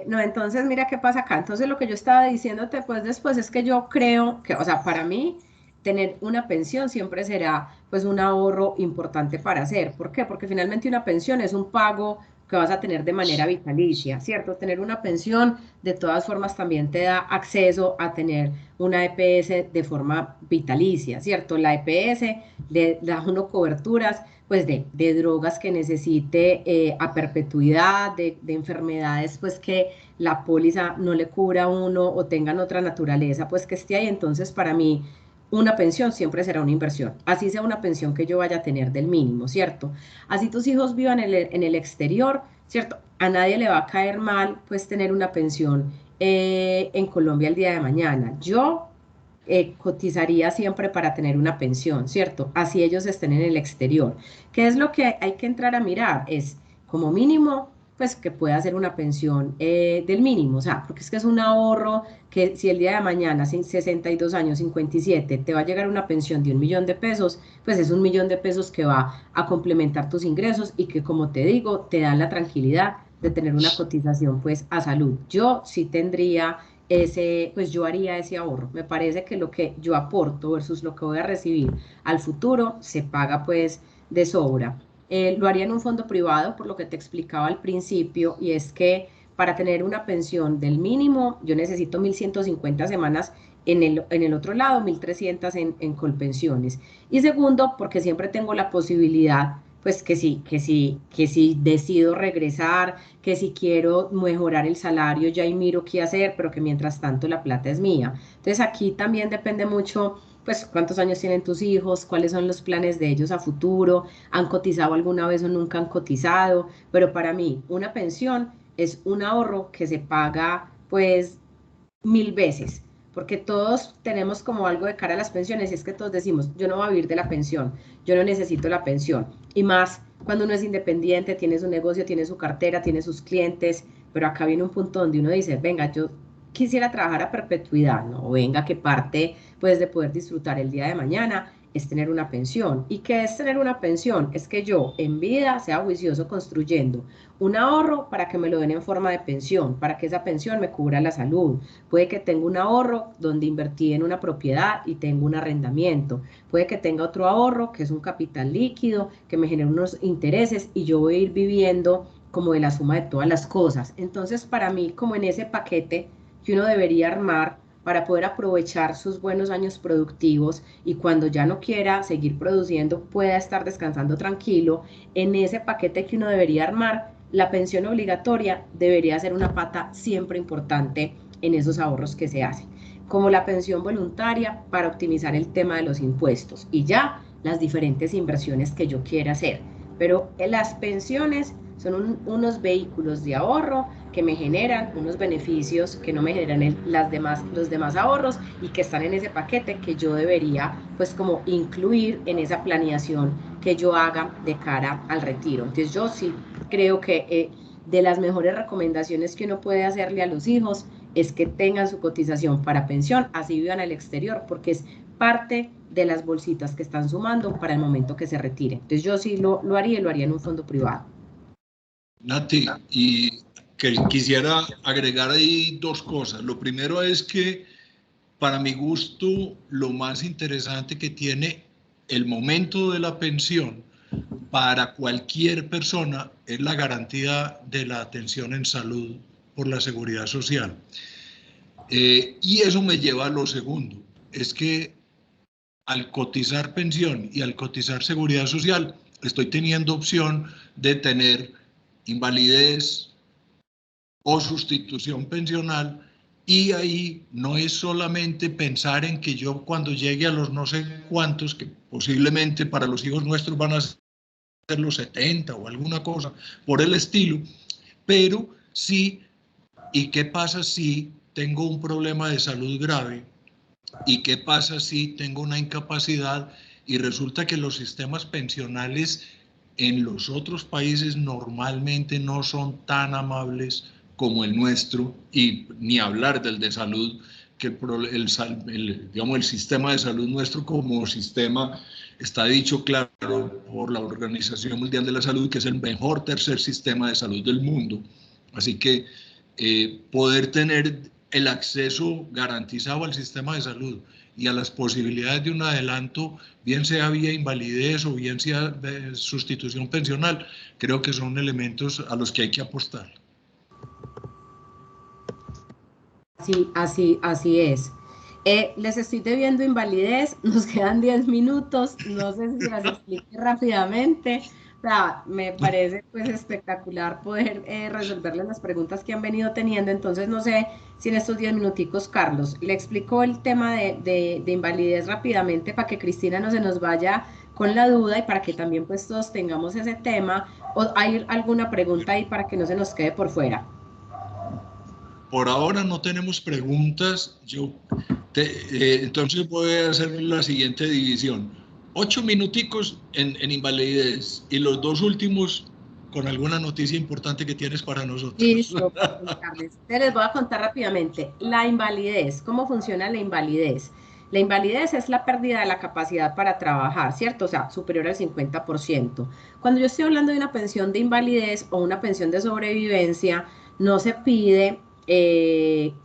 No, entonces mira qué pasa acá. Entonces lo que yo estaba diciéndote pues después es que yo creo que, o sea, para mí tener una pensión siempre será pues un ahorro importante para hacer. ¿Por qué? Porque finalmente una pensión es un pago que vas a tener de manera vitalicia, ¿cierto? Tener una pensión de todas formas también te da acceso a tener una EPS de forma vitalicia, ¿cierto? La EPS le da uno coberturas pues de drogas que necesite a perpetuidad, de enfermedades pues que la póliza no le cubra a uno o tengan otra naturaleza pues que esté ahí. Entonces para mí una pensión siempre será una inversión, así sea una pensión que yo vaya a tener del mínimo, ¿cierto? Así tus hijos vivan en el exterior, ¿cierto? A nadie le va a caer mal pues tener una pensión en Colombia el día de mañana. Yo cotizaría siempre para tener una pensión, ¿cierto? Así ellos estén en el exterior. ¿Qué es lo que hay que entrar a mirar? Es como mínimo, pues que pueda hacer una pensión del mínimo, o sea, porque es que es un ahorro que si el día de mañana, sin 62 años, 57, te va a llegar una pensión de 1.000.000 de pesos, pues es 1.000.000 de pesos que va a complementar tus ingresos y que, como te digo, te dan la tranquilidad de tener una cotización pues a salud. Yo sí tendría pues yo haría ese ahorro. Me parece que lo que yo aporto versus lo que voy a recibir al futuro se paga pues de sobra. Lo haría en un fondo privado, por lo que te explicaba al principio, y es que para tener una pensión del mínimo, yo necesito 1.150 semanas en el otro lado, 1.300 en Colpensiones. Y segundo, porque siempre tengo la posibilidad pues que si decido regresar, que si quiero mejorar el salario, ya ahí miro qué hacer, pero que mientras tanto la plata es mía. Entonces aquí también depende mucho, pues cuántos años tienen tus hijos, cuáles son los planes de ellos a futuro, han cotizado alguna vez o nunca han cotizado, pero para mí una pensión es un ahorro que se paga pues 1.000 veces, porque todos tenemos como algo de cara a las pensiones y es que todos decimos, yo no voy a vivir de la pensión, yo no necesito la pensión. Y más cuando uno es independiente, tiene su negocio, tiene su cartera, tiene sus clientes, pero acá viene un punto donde uno dice, venga, yo quisiera trabajar a perpetuidad, ¿no? O venga, que parte pues de poder disfrutar el día de mañana es tener una pensión. ¿Y qué es tener una pensión? Es que yo en vida sea juicioso construyendo un ahorro para que me lo den en forma de pensión, para que esa pensión me cubra la salud. Puede que tenga un ahorro donde invertí en una propiedad y tengo un arrendamiento. Puede que tenga otro ahorro que es un capital líquido que me genera unos intereses y yo voy a ir viviendo como de la suma de todas las cosas. Entonces, para mí, como en ese paquete que uno debería armar para poder aprovechar sus buenos años productivos y cuando ya no quiera seguir produciendo pueda estar descansando tranquilo, en ese paquete que uno debería armar, la pensión obligatoria debería ser una pata siempre importante en esos ahorros que se hacen, como la pensión voluntaria para optimizar el tema de los impuestos y ya las diferentes inversiones que yo quiera hacer. Pero las pensiones son unos vehículos de ahorro que me generan unos beneficios que no me generan los demás ahorros y que están en ese paquete que yo debería pues como incluir en esa planeación que yo haga de cara al retiro. Entonces yo sí creo que de las mejores recomendaciones que uno puede hacerle a los hijos es que tengan su cotización para pensión, así vivan al exterior, porque es parte de las bolsitas que están sumando para el momento que se retire. Entonces yo sí lo haría y lo haría en un fondo privado. Nati, y que quisiera agregar ahí dos cosas. Lo primero es que para mi gusto lo más interesante que tiene el momento de la pensión para cualquier persona es la garantía de la atención en salud por la seguridad social. Y eso me lleva a lo segundo, es que al cotizar pensión y al cotizar seguridad social, estoy teniendo opción de tener invalidez o sustitución pensional, y ahí no es solamente pensar en que yo cuando llegue a los no sé cuántos, que posiblemente para los hijos nuestros van a ser los 70 o alguna cosa por el estilo, pero sí, ¿y qué pasa si tengo un problema de salud grave? ¿Y qué pasa si tengo una incapacidad? Y resulta que los sistemas pensionales en los otros países normalmente no son tan amables como el nuestro, y ni hablar del de salud, que digamos, el sistema de salud nuestro como sistema está dicho claro por la Organización Mundial de la Salud que es el mejor tercer sistema de salud del mundo. Así que poder tener el acceso garantizado al sistema de salud y a las posibilidades de un adelanto, bien sea vía invalidez o bien sea sustitución pensional, creo que son elementos a los que hay que apostar. Sí, así es. Les estoy debiendo invalidez, nos quedan 10 minutos, no sé si las explique rápidamente. O sea, me parece pues espectacular poder resolverles las preguntas que han venido teniendo. Entonces no sé si en estos 10 minuticos, Carlos, le explico el tema de invalidez rápidamente para que Cristina no se nos vaya con la duda y para que también pues todos tengamos ese tema. ¿O hay alguna pregunta ahí para que no se nos quede por fuera? Por ahora no tenemos preguntas. Entonces voy a hacer la siguiente división. 8 minuticos en invalidez y los 2 últimos con alguna noticia importante que tienes para nosotros. Listo, para contarles. Les voy a contar rápidamente. La invalidez, ¿cómo funciona la invalidez? La invalidez es la pérdida de la capacidad para trabajar, ¿cierto? O sea, superior al 50%. Cuando yo estoy hablando de una pensión de invalidez o una pensión de sobrevivencia, no se pide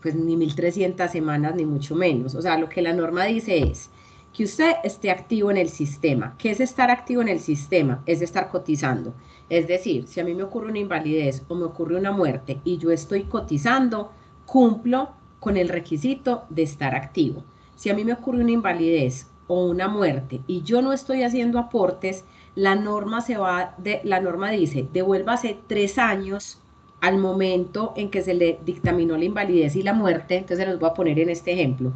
pues ni 1.300 semanas, ni mucho menos. O sea, lo que la norma dice es que usted esté activo en el sistema. ¿Qué es estar activo en el sistema? Es estar cotizando. Es decir, si a mí me ocurre una invalidez o me ocurre una muerte y yo estoy cotizando, cumplo con el requisito de estar activo. Si a mí me ocurre una invalidez o una muerte y yo no estoy haciendo aportes, la norma dice, devuélvase 3 años al momento en que se le dictaminó la invalidez y la muerte. Entonces se los voy a poner en este ejemplo.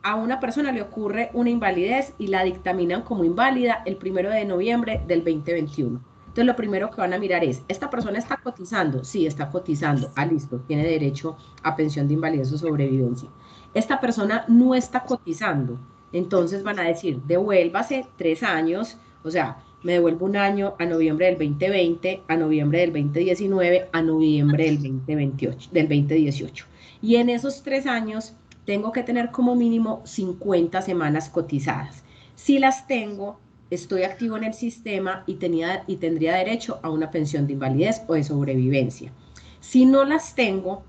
A una persona le ocurre una invalidez y la dictaminan como inválida el 1 de noviembre del 2021. Entonces lo primero que van a mirar es, ¿esta persona está cotizando? Sí, está cotizando. Ah, listo, tiene derecho a pensión de invalidez o sobrevivencia. Esta persona no está cotizando. Entonces van a decir, devuélvase 3 años, o sea, me devuelvo un año a noviembre del 2020, a noviembre del 2019, a noviembre del 2018. Y en esos 3 años tengo que tener como mínimo 50 semanas cotizadas. Si las tengo, estoy activo en el sistema y tendría derecho a una pensión de invalidez o de sobrevivencia. Si no las tengo,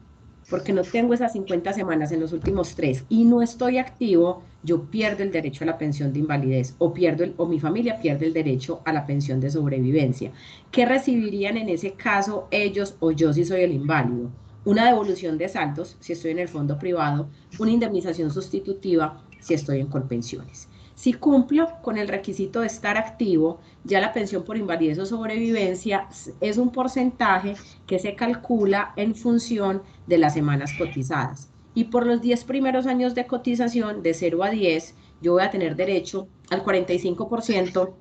porque no tengo esas 50 semanas en los últimos 3 y no estoy activo, yo pierdo el derecho a la pensión de invalidez o mi familia pierde el derecho a la pensión de sobrevivencia. ¿Qué recibirían en ese caso ellos o yo si soy el inválido? Una devolución de saldos si estoy en el fondo privado, una indemnización sustitutiva si estoy en Colpensiones. Si cumplo con el requisito de estar activo, ya la pensión por invalidez o sobrevivencia es un porcentaje que se calcula en función de las semanas cotizadas. Y por los 10 primeros años de cotización, de 0 a 10, yo voy a tener derecho al 45%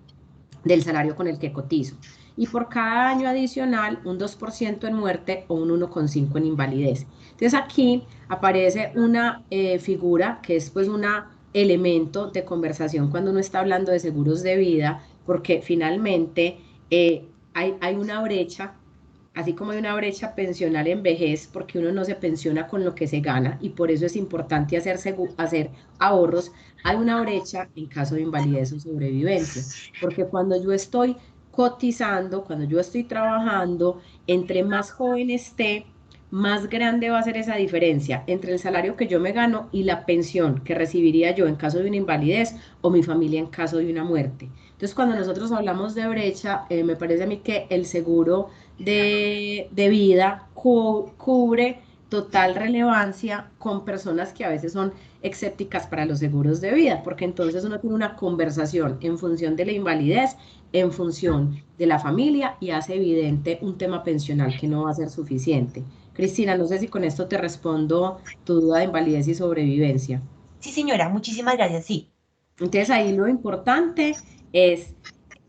del salario con el que cotizo. y por cada año adicional un 2% en muerte o un 1,5% en invalidez. Entonces aquí aparece una figura que es pues un elemento de conversación cuando uno está hablando de seguros de vida, porque finalmente hay una brecha, así como hay una brecha pensional en vejez, porque uno no se pensiona con lo que se gana y por eso es importante hacer ahorros, hay una brecha en caso de invalidez o sobrevivencia, porque cuando yo estoy cotizando, cuando yo estoy trabajando, entre más joven esté, más grande va a ser esa diferencia entre el salario que yo me gano y la pensión que recibiría yo en caso de una invalidez o mi familia en caso de una muerte. Entonces, cuando nosotros hablamos de brecha, me parece a mí que el seguro de vida cubre total relevancia con personas que a veces son escépticas para los seguros de vida, porque entonces uno tiene una conversación en función de la invalidez, en función de la familia y hace evidente un tema pensional que no va a ser suficiente. Cristina, no sé si con esto te respondo tu duda de invalidez y sobrevivencia. Sí, señora, muchísimas gracias, sí. Entonces ahí lo importante es,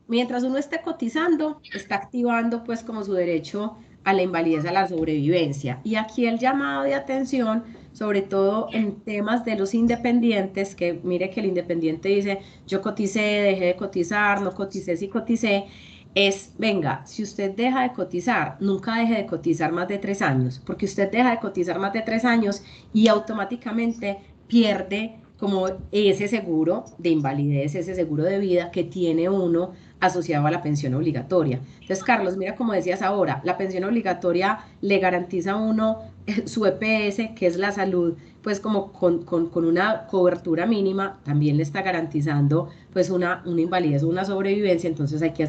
mientras uno esté cotizando, está activando pues como su derecho a la invalidez, a la sobrevivencia. Y aquí el llamado de atención, sobre todo en temas de los independientes, que mire que el independiente dice, yo coticé, dejé de cotizar, no coticé, sí coticé, es, venga, si usted deja de cotizar, nunca deje de cotizar más de 3 años, porque usted deja de cotizar más de 3 años y automáticamente pierde como ese seguro de invalidez, ese seguro de vida que tiene uno asociado a la pensión obligatoria. Entonces, Carlos, mira como decías ahora, la pensión obligatoria le garantiza a uno su EPS, que es la salud, pues como con una cobertura mínima, también le está garantizando pues una invalidez o una sobrevivencia, entonces hay que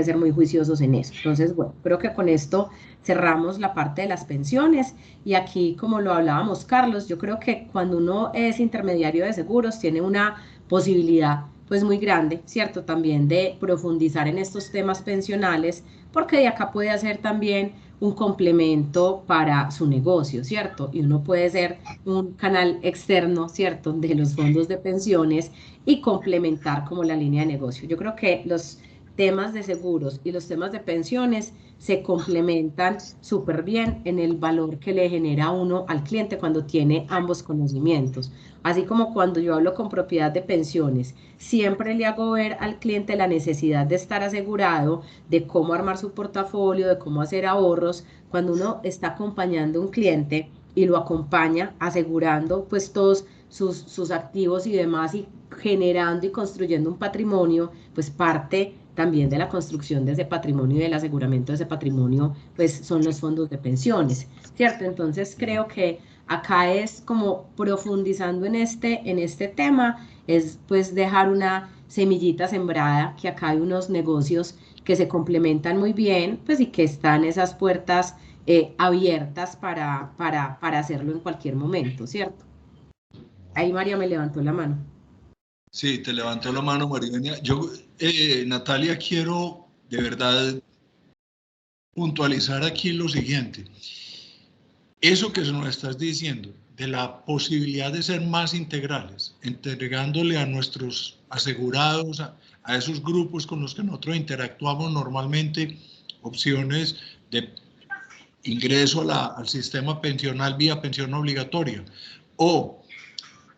ser muy juiciosos en eso. Entonces, bueno, creo que con esto cerramos la parte de las pensiones y aquí, como lo hablábamos, Carlos, yo creo que cuando uno es intermediario de seguros tiene una posibilidad pues muy grande, ¿cierto? También de profundizar en estos temas pensionales, porque de acá puede hacer también un complemento para su negocio, ¿cierto? Y uno puede ser un canal externo, ¿cierto? De los fondos de pensiones y complementar como la línea de negocio. Yo creo que los temas de seguros y los temas de pensiones se complementan súper bien en el valor que le genera uno al cliente cuando tiene ambos conocimientos. Así como cuando yo hablo con propiedad de pensiones, siempre le hago ver al cliente la necesidad de estar asegurado, de cómo armar su portafolio, de cómo hacer ahorros. Cuando uno está acompañando a un cliente y lo acompaña asegurando pues todos sus activos y demás y generando y construyendo un patrimonio, pues parte también de la construcción de ese patrimonio y del aseguramiento de ese patrimonio, pues son los fondos de pensiones, ¿cierto? Entonces creo que acá es como profundizando en este tema, es pues dejar una semillita sembrada, que acá hay unos negocios que se complementan muy bien, pues y que están esas puertas abiertas para hacerlo en cualquier momento, ¿cierto? Ahí María me levantó la mano. Sí, te levantó la mano, María. Yo, Natalia, quiero de verdad puntualizar aquí lo siguiente. Eso que nos estás diciendo, de la posibilidad de ser más integrales, entregándole a nuestros asegurados, a esos grupos con los que nosotros interactuamos normalmente, opciones de ingreso al sistema pensional vía pensión obligatoria o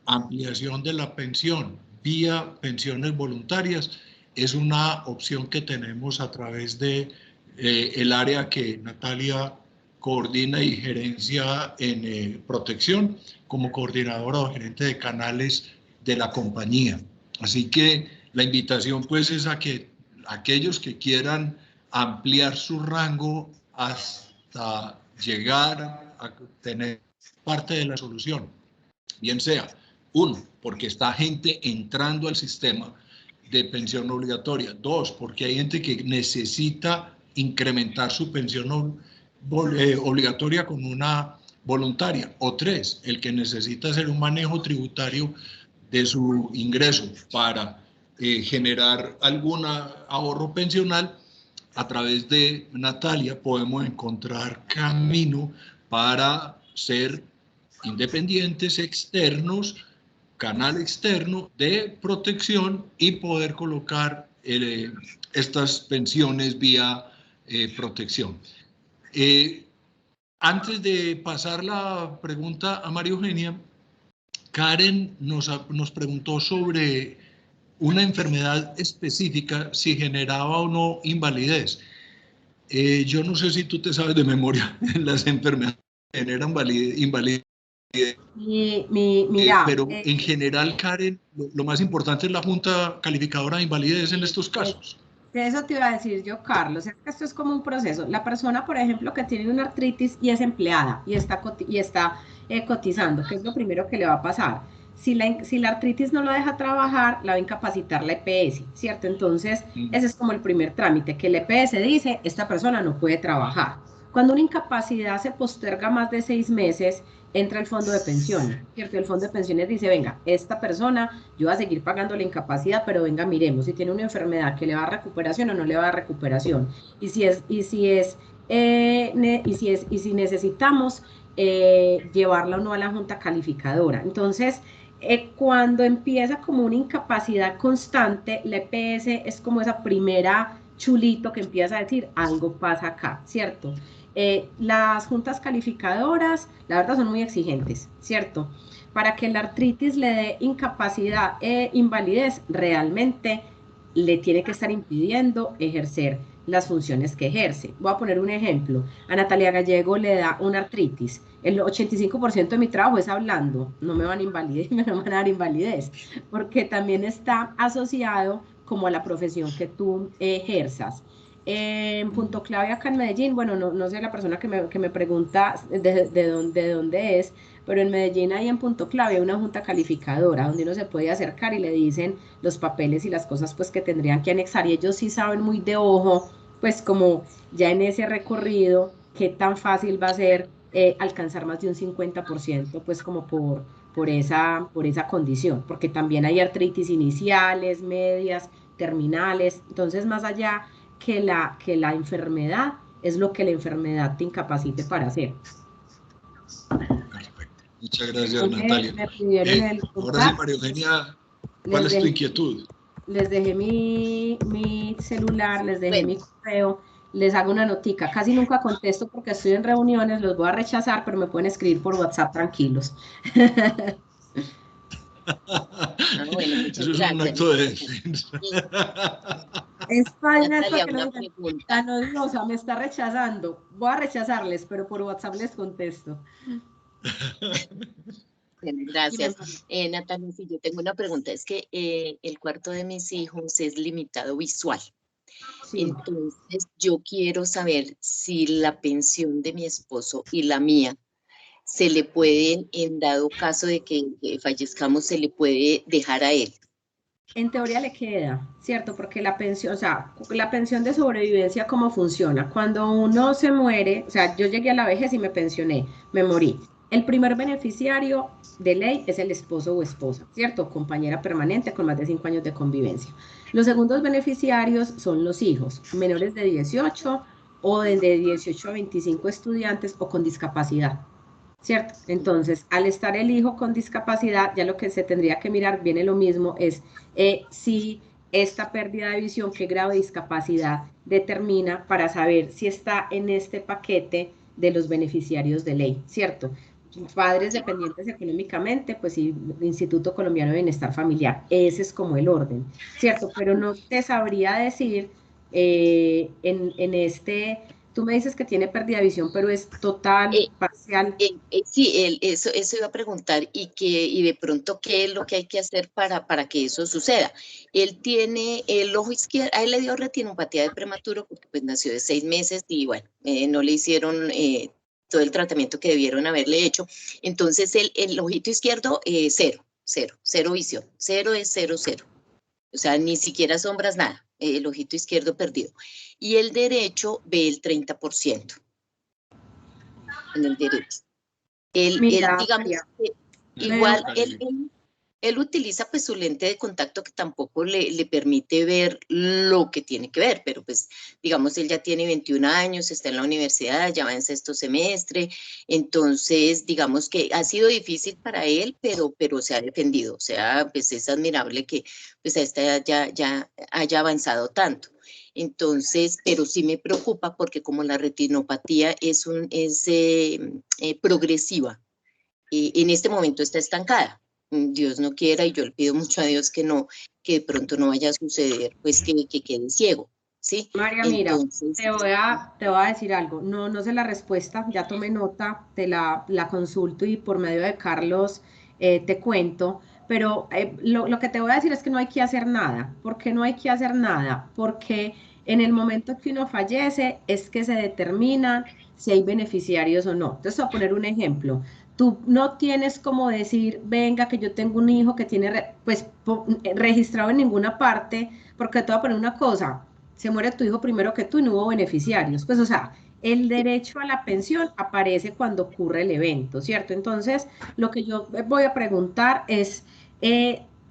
ampliación de la pensión vía pensiones voluntarias, es una opción que tenemos a través de el área que Natalia coordina y gerencia en protección como coordinadora o gerente de canales de la compañía. Así que la invitación pues es a que aquellos que quieran ampliar su rango hasta llegar a tener parte de la solución, bien sea, uno, porque está gente entrando al sistema de pensión obligatoria, dos, porque hay gente que necesita incrementar su pensión obligatoria con una voluntaria, o tres, el que necesita hacer un manejo tributario de su ingreso para generar algún ahorro pensional. A través de Natalia podemos encontrar camino para ser independientes externos, canal externo de protección y poder colocar estas pensiones vía protección. Antes de pasar la pregunta a María Eugenia, Karen nos preguntó sobre una enfermedad específica, si generaba o no invalidez. Yo no sé si tú te sabes de memoria las enfermedades que generan invalidez. Mira, pero en general, Karen, lo más importante es la Junta Calificadora de Invalidez en estos casos. De eso te iba a decir yo, Carlos, es que esto es como un proceso. La persona, por ejemplo, que tiene una artritis y es empleada y está cotizando, ¿qué es lo primero que le va a pasar? Si la artritis no lo deja trabajar, la va a incapacitar la EPS, ¿cierto? Entonces, ese es como el primer trámite, que el EPS dice, esta persona no puede trabajar. Cuando una incapacidad se posterga más de 6 meses, entra el fondo de pensiones, ¿cierto? El fondo de pensiones dice, venga, esta persona, yo voy a seguir pagando la incapacidad, pero venga, miremos si tiene una enfermedad que le va a dar recuperación o no le va a dar recuperación. Y si necesitamos llevarla o no a la junta calificadora. Entonces, cuando empieza como una incapacidad constante, la EPS es como esa primera chulito que empieza a decir, algo pasa acá, ¿cierto? Las juntas calificadoras, la verdad, son muy exigentes, ¿cierto? Para que la artritis le dé incapacidad e invalidez, realmente le tiene que estar impidiendo ejercer las funciones que ejerce. Voy a poner un ejemplo. A Natalia Gallego le da una artritis. El 85% de mi trabajo es hablando. No me van a invalidez, me van a dar invalidez, porque también está asociado como a la profesión que tú ejerzas. En Punto Clave acá en Medellín, bueno, no sé la persona que me pregunta de dónde es, pero en Medellín hay en Punto Clave una junta calificadora donde uno se puede acercar y le dicen los papeles y las cosas pues que tendrían que anexar, y ellos sí saben muy de ojo, pues como ya en ese recorrido, qué tan fácil va a ser alcanzar más de un 50%, pues como por esa condición, porque también hay artritis iniciales, medias, terminales. Entonces, más allá que la enfermedad, es lo que la enfermedad te incapacite para hacer. Perfecto. Muchas gracias, Natalia. Me pidieron el ahora sí, María Eugenia, ¿cuál es tu inquietud? Les dejé mi celular, les dejé mi correo, les hago una notica. Casi nunca contesto porque estoy en reuniones, los voy a rechazar, pero me pueden escribir por WhatsApp tranquilos. Bueno, muchas Eso es gracias. un acto de defensa. Natalia, una pregunta. No, odiosa, me está rechazando. Voy a rechazarles, pero por WhatsApp les contesto. Gracias. Natalia, si yo tengo una pregunta, es que el cuarto de mis hijos es limitado visual. Sí. Entonces, yo quiero saber si la pensión de mi esposo y la mía se le pueden, en dado caso de que fallezcamos, se le puede dejar a él. En teoría le queda, ¿cierto? Porque la pensión, o sea, la pensión de sobrevivencia, ¿cómo funciona? Cuando uno se muere, o sea, yo llegué a la vejez y me pensioné, me morí. El primer beneficiario de ley es el esposo o esposa, ¿cierto? Compañera permanente con más de 5 años de convivencia. Los segundos beneficiarios son los hijos, menores de 18 o de 18 a 25 estudiantes o con discapacidad, ¿cierto? Entonces, al estar el hijo con discapacidad, ya lo que se tendría que mirar, viene lo mismo, es si esta pérdida de visión, qué grado de discapacidad determina para saber si está en este paquete de los beneficiarios de ley, ¿cierto? Padres dependientes económicamente, pues sí, Instituto Colombiano de Bienestar Familiar, ese es como el orden, ¿cierto? Pero no te sabría decir en este... Tú me dices que tiene pérdida de visión, pero es total, parcial. Sí, eso iba a preguntar y de pronto qué es lo que hay que hacer para que eso suceda. Él tiene el ojo izquierdo, a él le dio retinopatía de prematuro porque pues nació de 6 meses y bueno, no le hicieron todo el tratamiento que debieron haberle hecho. Entonces el ojito izquierdo, cero visión, cero es 0. O sea, ni siquiera sombras, nada, el ojito izquierdo perdido. Y el derecho ve el 30%. En el derecho. Él digamos, igual, él utiliza pues su lente de contacto que tampoco le permite ver lo que tiene que ver, pero pues digamos él ya tiene 21 años, está en la universidad, ya va en 6º semestre, entonces digamos que ha sido difícil para él, pero se ha defendido, o sea, pues es admirable que pues a esta edad ya haya avanzado tanto. Entonces, pero sí me preocupa porque como la retinopatía es progresiva, en este momento está estancada. Dios no quiera, y yo le pido mucho a Dios que no, que de pronto no vaya a suceder, pues que quede ciego, ¿sí? María, mira, Entonces, te voy a decir algo. No sé la respuesta, ya tomé nota, te la consulto y por medio de Carlos te cuento, pero lo que te voy a decir es que no hay que hacer nada. ¿Por qué no hay que hacer nada? Porque en el momento que uno fallece es que se determina si hay beneficiarios o no. Entonces, voy a poner un ejemplo. Tú no tienes como decir, venga, que yo tengo un hijo que tiene registrado en ninguna parte, porque te voy a poner una cosa, se muere tu hijo primero que tú y no hubo beneficiarios. Pues, o sea, el derecho a la pensión aparece cuando ocurre el evento, ¿cierto? Entonces, lo que yo voy a preguntar es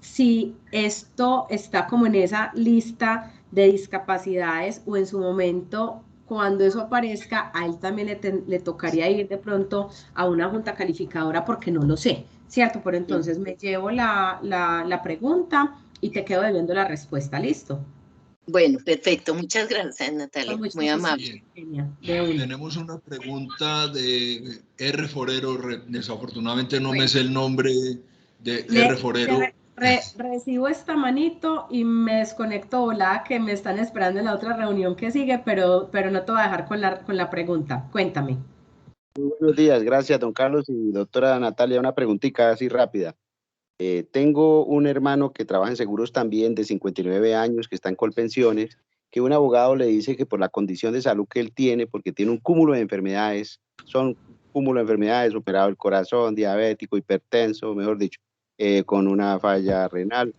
si esto está como en esa lista de discapacidades o en su momento, cuando eso aparezca, a él también le tocaría ir de pronto a una junta calificadora porque no lo sé, ¿cierto? Pero entonces me llevo la pregunta y te quedo debiendo la respuesta, ¿listo? bueno, perfecto. Muchas gracias, Natalia. Muy amable. Tenemos una pregunta de R. Forero. Desafortunadamente no me sé el nombre de R. Forero. Recibo esta manito y me desconecto, volada, que me están esperando en la otra reunión que sigue, pero no te voy a dejar con la pregunta. Cuéntame. Muy buenos días, gracias don Carlos y doctora Natalia. Una preguntita así rápida. Tengo un hermano que trabaja en seguros también de 59 años, que está en Colpensiones, que un abogado le dice que por la condición de salud que él tiene, porque tiene un cúmulo de enfermedades, operado el corazón, diabético, hipertenso, mejor dicho, con una falla renal,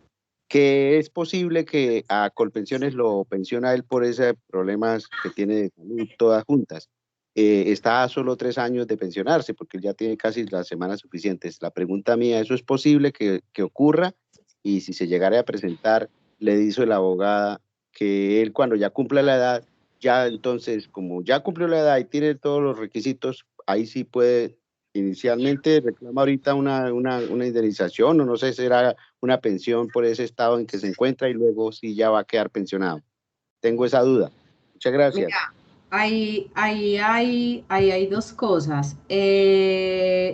que es posible que a Colpensiones lo pensiona él por esos problemas que tiene de salud todas juntas. Está a solo 3 años de pensionarse porque él ya tiene casi las semanas suficientes. La pregunta mía, ¿eso es posible que ocurra? Y si se llegara a presentar, le dice la abogada que él cuando ya cumpla la edad, ya entonces como ya cumplió la edad y tiene todos los requisitos, ahí sí puede inicialmente reclama ahorita una indemnización o no sé, será una pensión por ese estado en que se encuentra y luego sí ya va a quedar pensionado. Tengo esa duda. Muchas gracias. Mira, ahí hay dos cosas.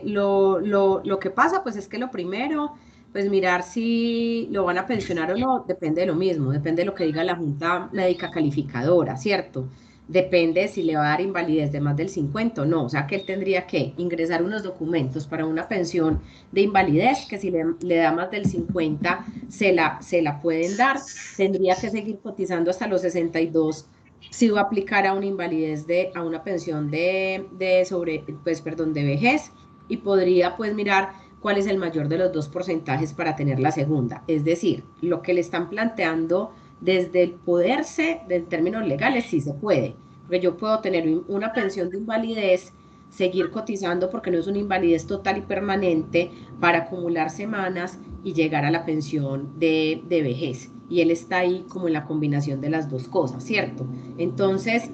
Lo que pasa, pues es que lo primero, pues mirar si lo van a pensionar o no, depende de lo mismo, depende de lo que diga la Junta Médica Calificadora, ¿cierto? Depende si le va a dar invalidez de más del 50 o no, o sea que él tendría que ingresar unos documentos para una pensión de invalidez, que si le da más del 50 se la pueden dar, tendría que seguir cotizando hasta los 62 si va a aplicar a una invalidez a una pensión de vejez, y podría pues mirar cuál es el mayor de los dos porcentajes para tener la segunda. Es decir, lo que le están planteando desde el poderse, en términos legales, sí se puede. Porque yo puedo tener una pensión de invalidez, seguir cotizando porque no es una invalidez total y permanente para acumular semanas y llegar a la pensión de vejez. Y él está ahí como en la combinación de las dos cosas, ¿cierto? Entonces,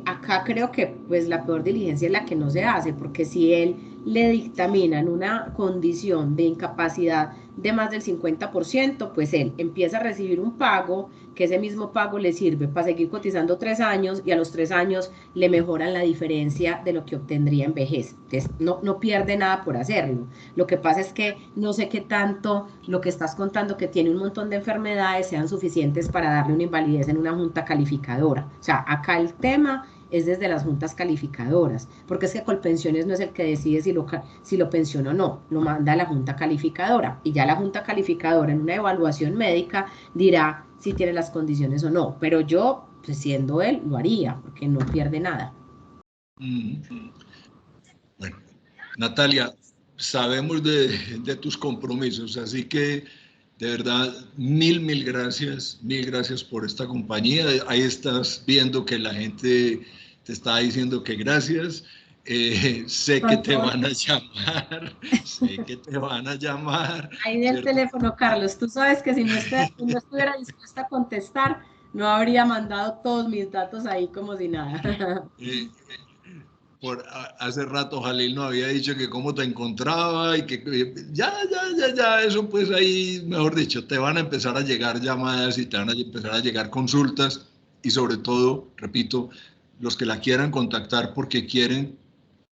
acá creo que pues la peor diligencia es la que no se hace, porque si él le dictaminan una condición de incapacidad de más del 50%, pues él empieza a recibir un pago, que ese mismo pago le sirve para seguir cotizando 3 años y a los 3 años le mejoran la diferencia de lo que obtendría en vejez. Entonces, no pierde nada por hacerlo. Lo que pasa es que no sé qué tanto lo que estás contando, que tiene un montón de enfermedades, sean suficientes para darle una invalidez en una junta calificadora. O sea, acá el tema es desde las juntas calificadoras, porque es que Colpensiones no es el que decide si lo pensiona o no, lo manda a la junta calificadora, y ya la junta calificadora en una evaluación médica dirá si tiene las condiciones o no, pero yo, pues siendo él, lo haría, porque no pierde nada. Bueno, Natalia, sabemos de tus compromisos, así que de verdad, mil gracias por esta compañía. Ahí estás viendo que la gente te está diciendo que gracias. sé que te van a llamar, sé que te van a llamar. Ahí del teléfono, Carlos, tú sabes que si no estuviera dispuesta a contestar, no habría mandado todos mis datos ahí como si nada. Hace rato Jalil nos había dicho que cómo te encontraba y que ya, eso pues ahí, mejor dicho, te van a empezar a llegar llamadas y te van a empezar a llegar consultas y sobre todo, repito, los que la quieran contactar porque quieren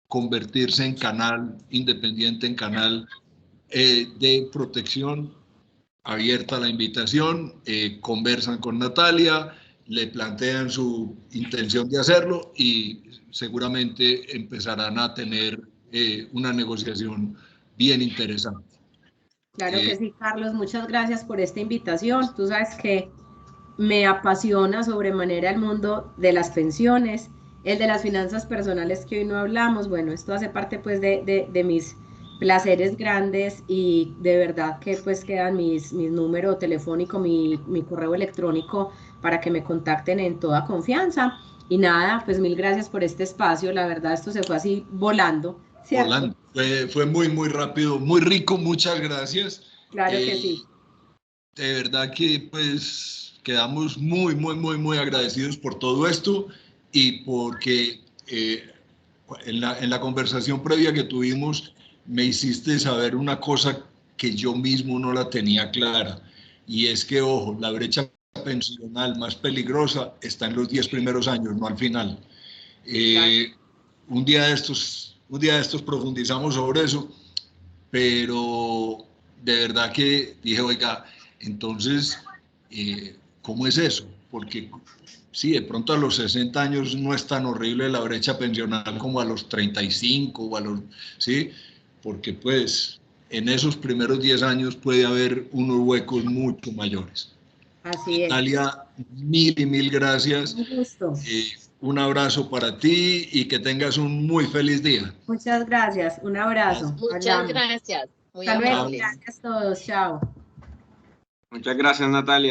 convertirse en canal independiente, en canal de protección, abierta la invitación, conversan con Natalia, le plantean su intención de hacerlo y seguramente empezarán a tener una negociación bien interesante. Claro que sí, Carlos, muchas gracias por esta invitación. Tú sabes que me apasiona sobremanera el mundo de las pensiones, el de las finanzas personales que hoy no hablamos. Bueno, esto hace parte pues de mis placeres grandes y de verdad que pues quedan mis número telefónico, mi correo electrónico para que me contacten en toda confianza. Y nada, pues mil gracias por este espacio. La verdad, esto se fue así volando, ¿cierto? Volando. Fue muy rápido, muy rico. Muchas gracias. Claro que sí. De verdad que pues quedamos muy agradecidos por todo esto y porque en la conversación previa que tuvimos me hiciste saber una cosa que yo mismo no la tenía clara y es que, ojo, la brecha pensional más peligrosa está en los 10 primeros años, no al final. Un día de estos profundizamos sobre eso, pero de verdad que dije, oiga, entonces, ¿cómo es eso? Porque sí, de pronto a los 60 años no es tan horrible la brecha pensional como a los 35 o a los, ¿sí? Porque pues en esos primeros 10 años puede haber unos huecos mucho mayores. Así es. Natalia, mil gracias. Un gusto. Un abrazo para ti y que tengas un muy feliz día. Muchas gracias. Un abrazo. Muchas gracias. Muy Hasta luego. amables. Gracias a todos. Chao. Muchas gracias, Natalia.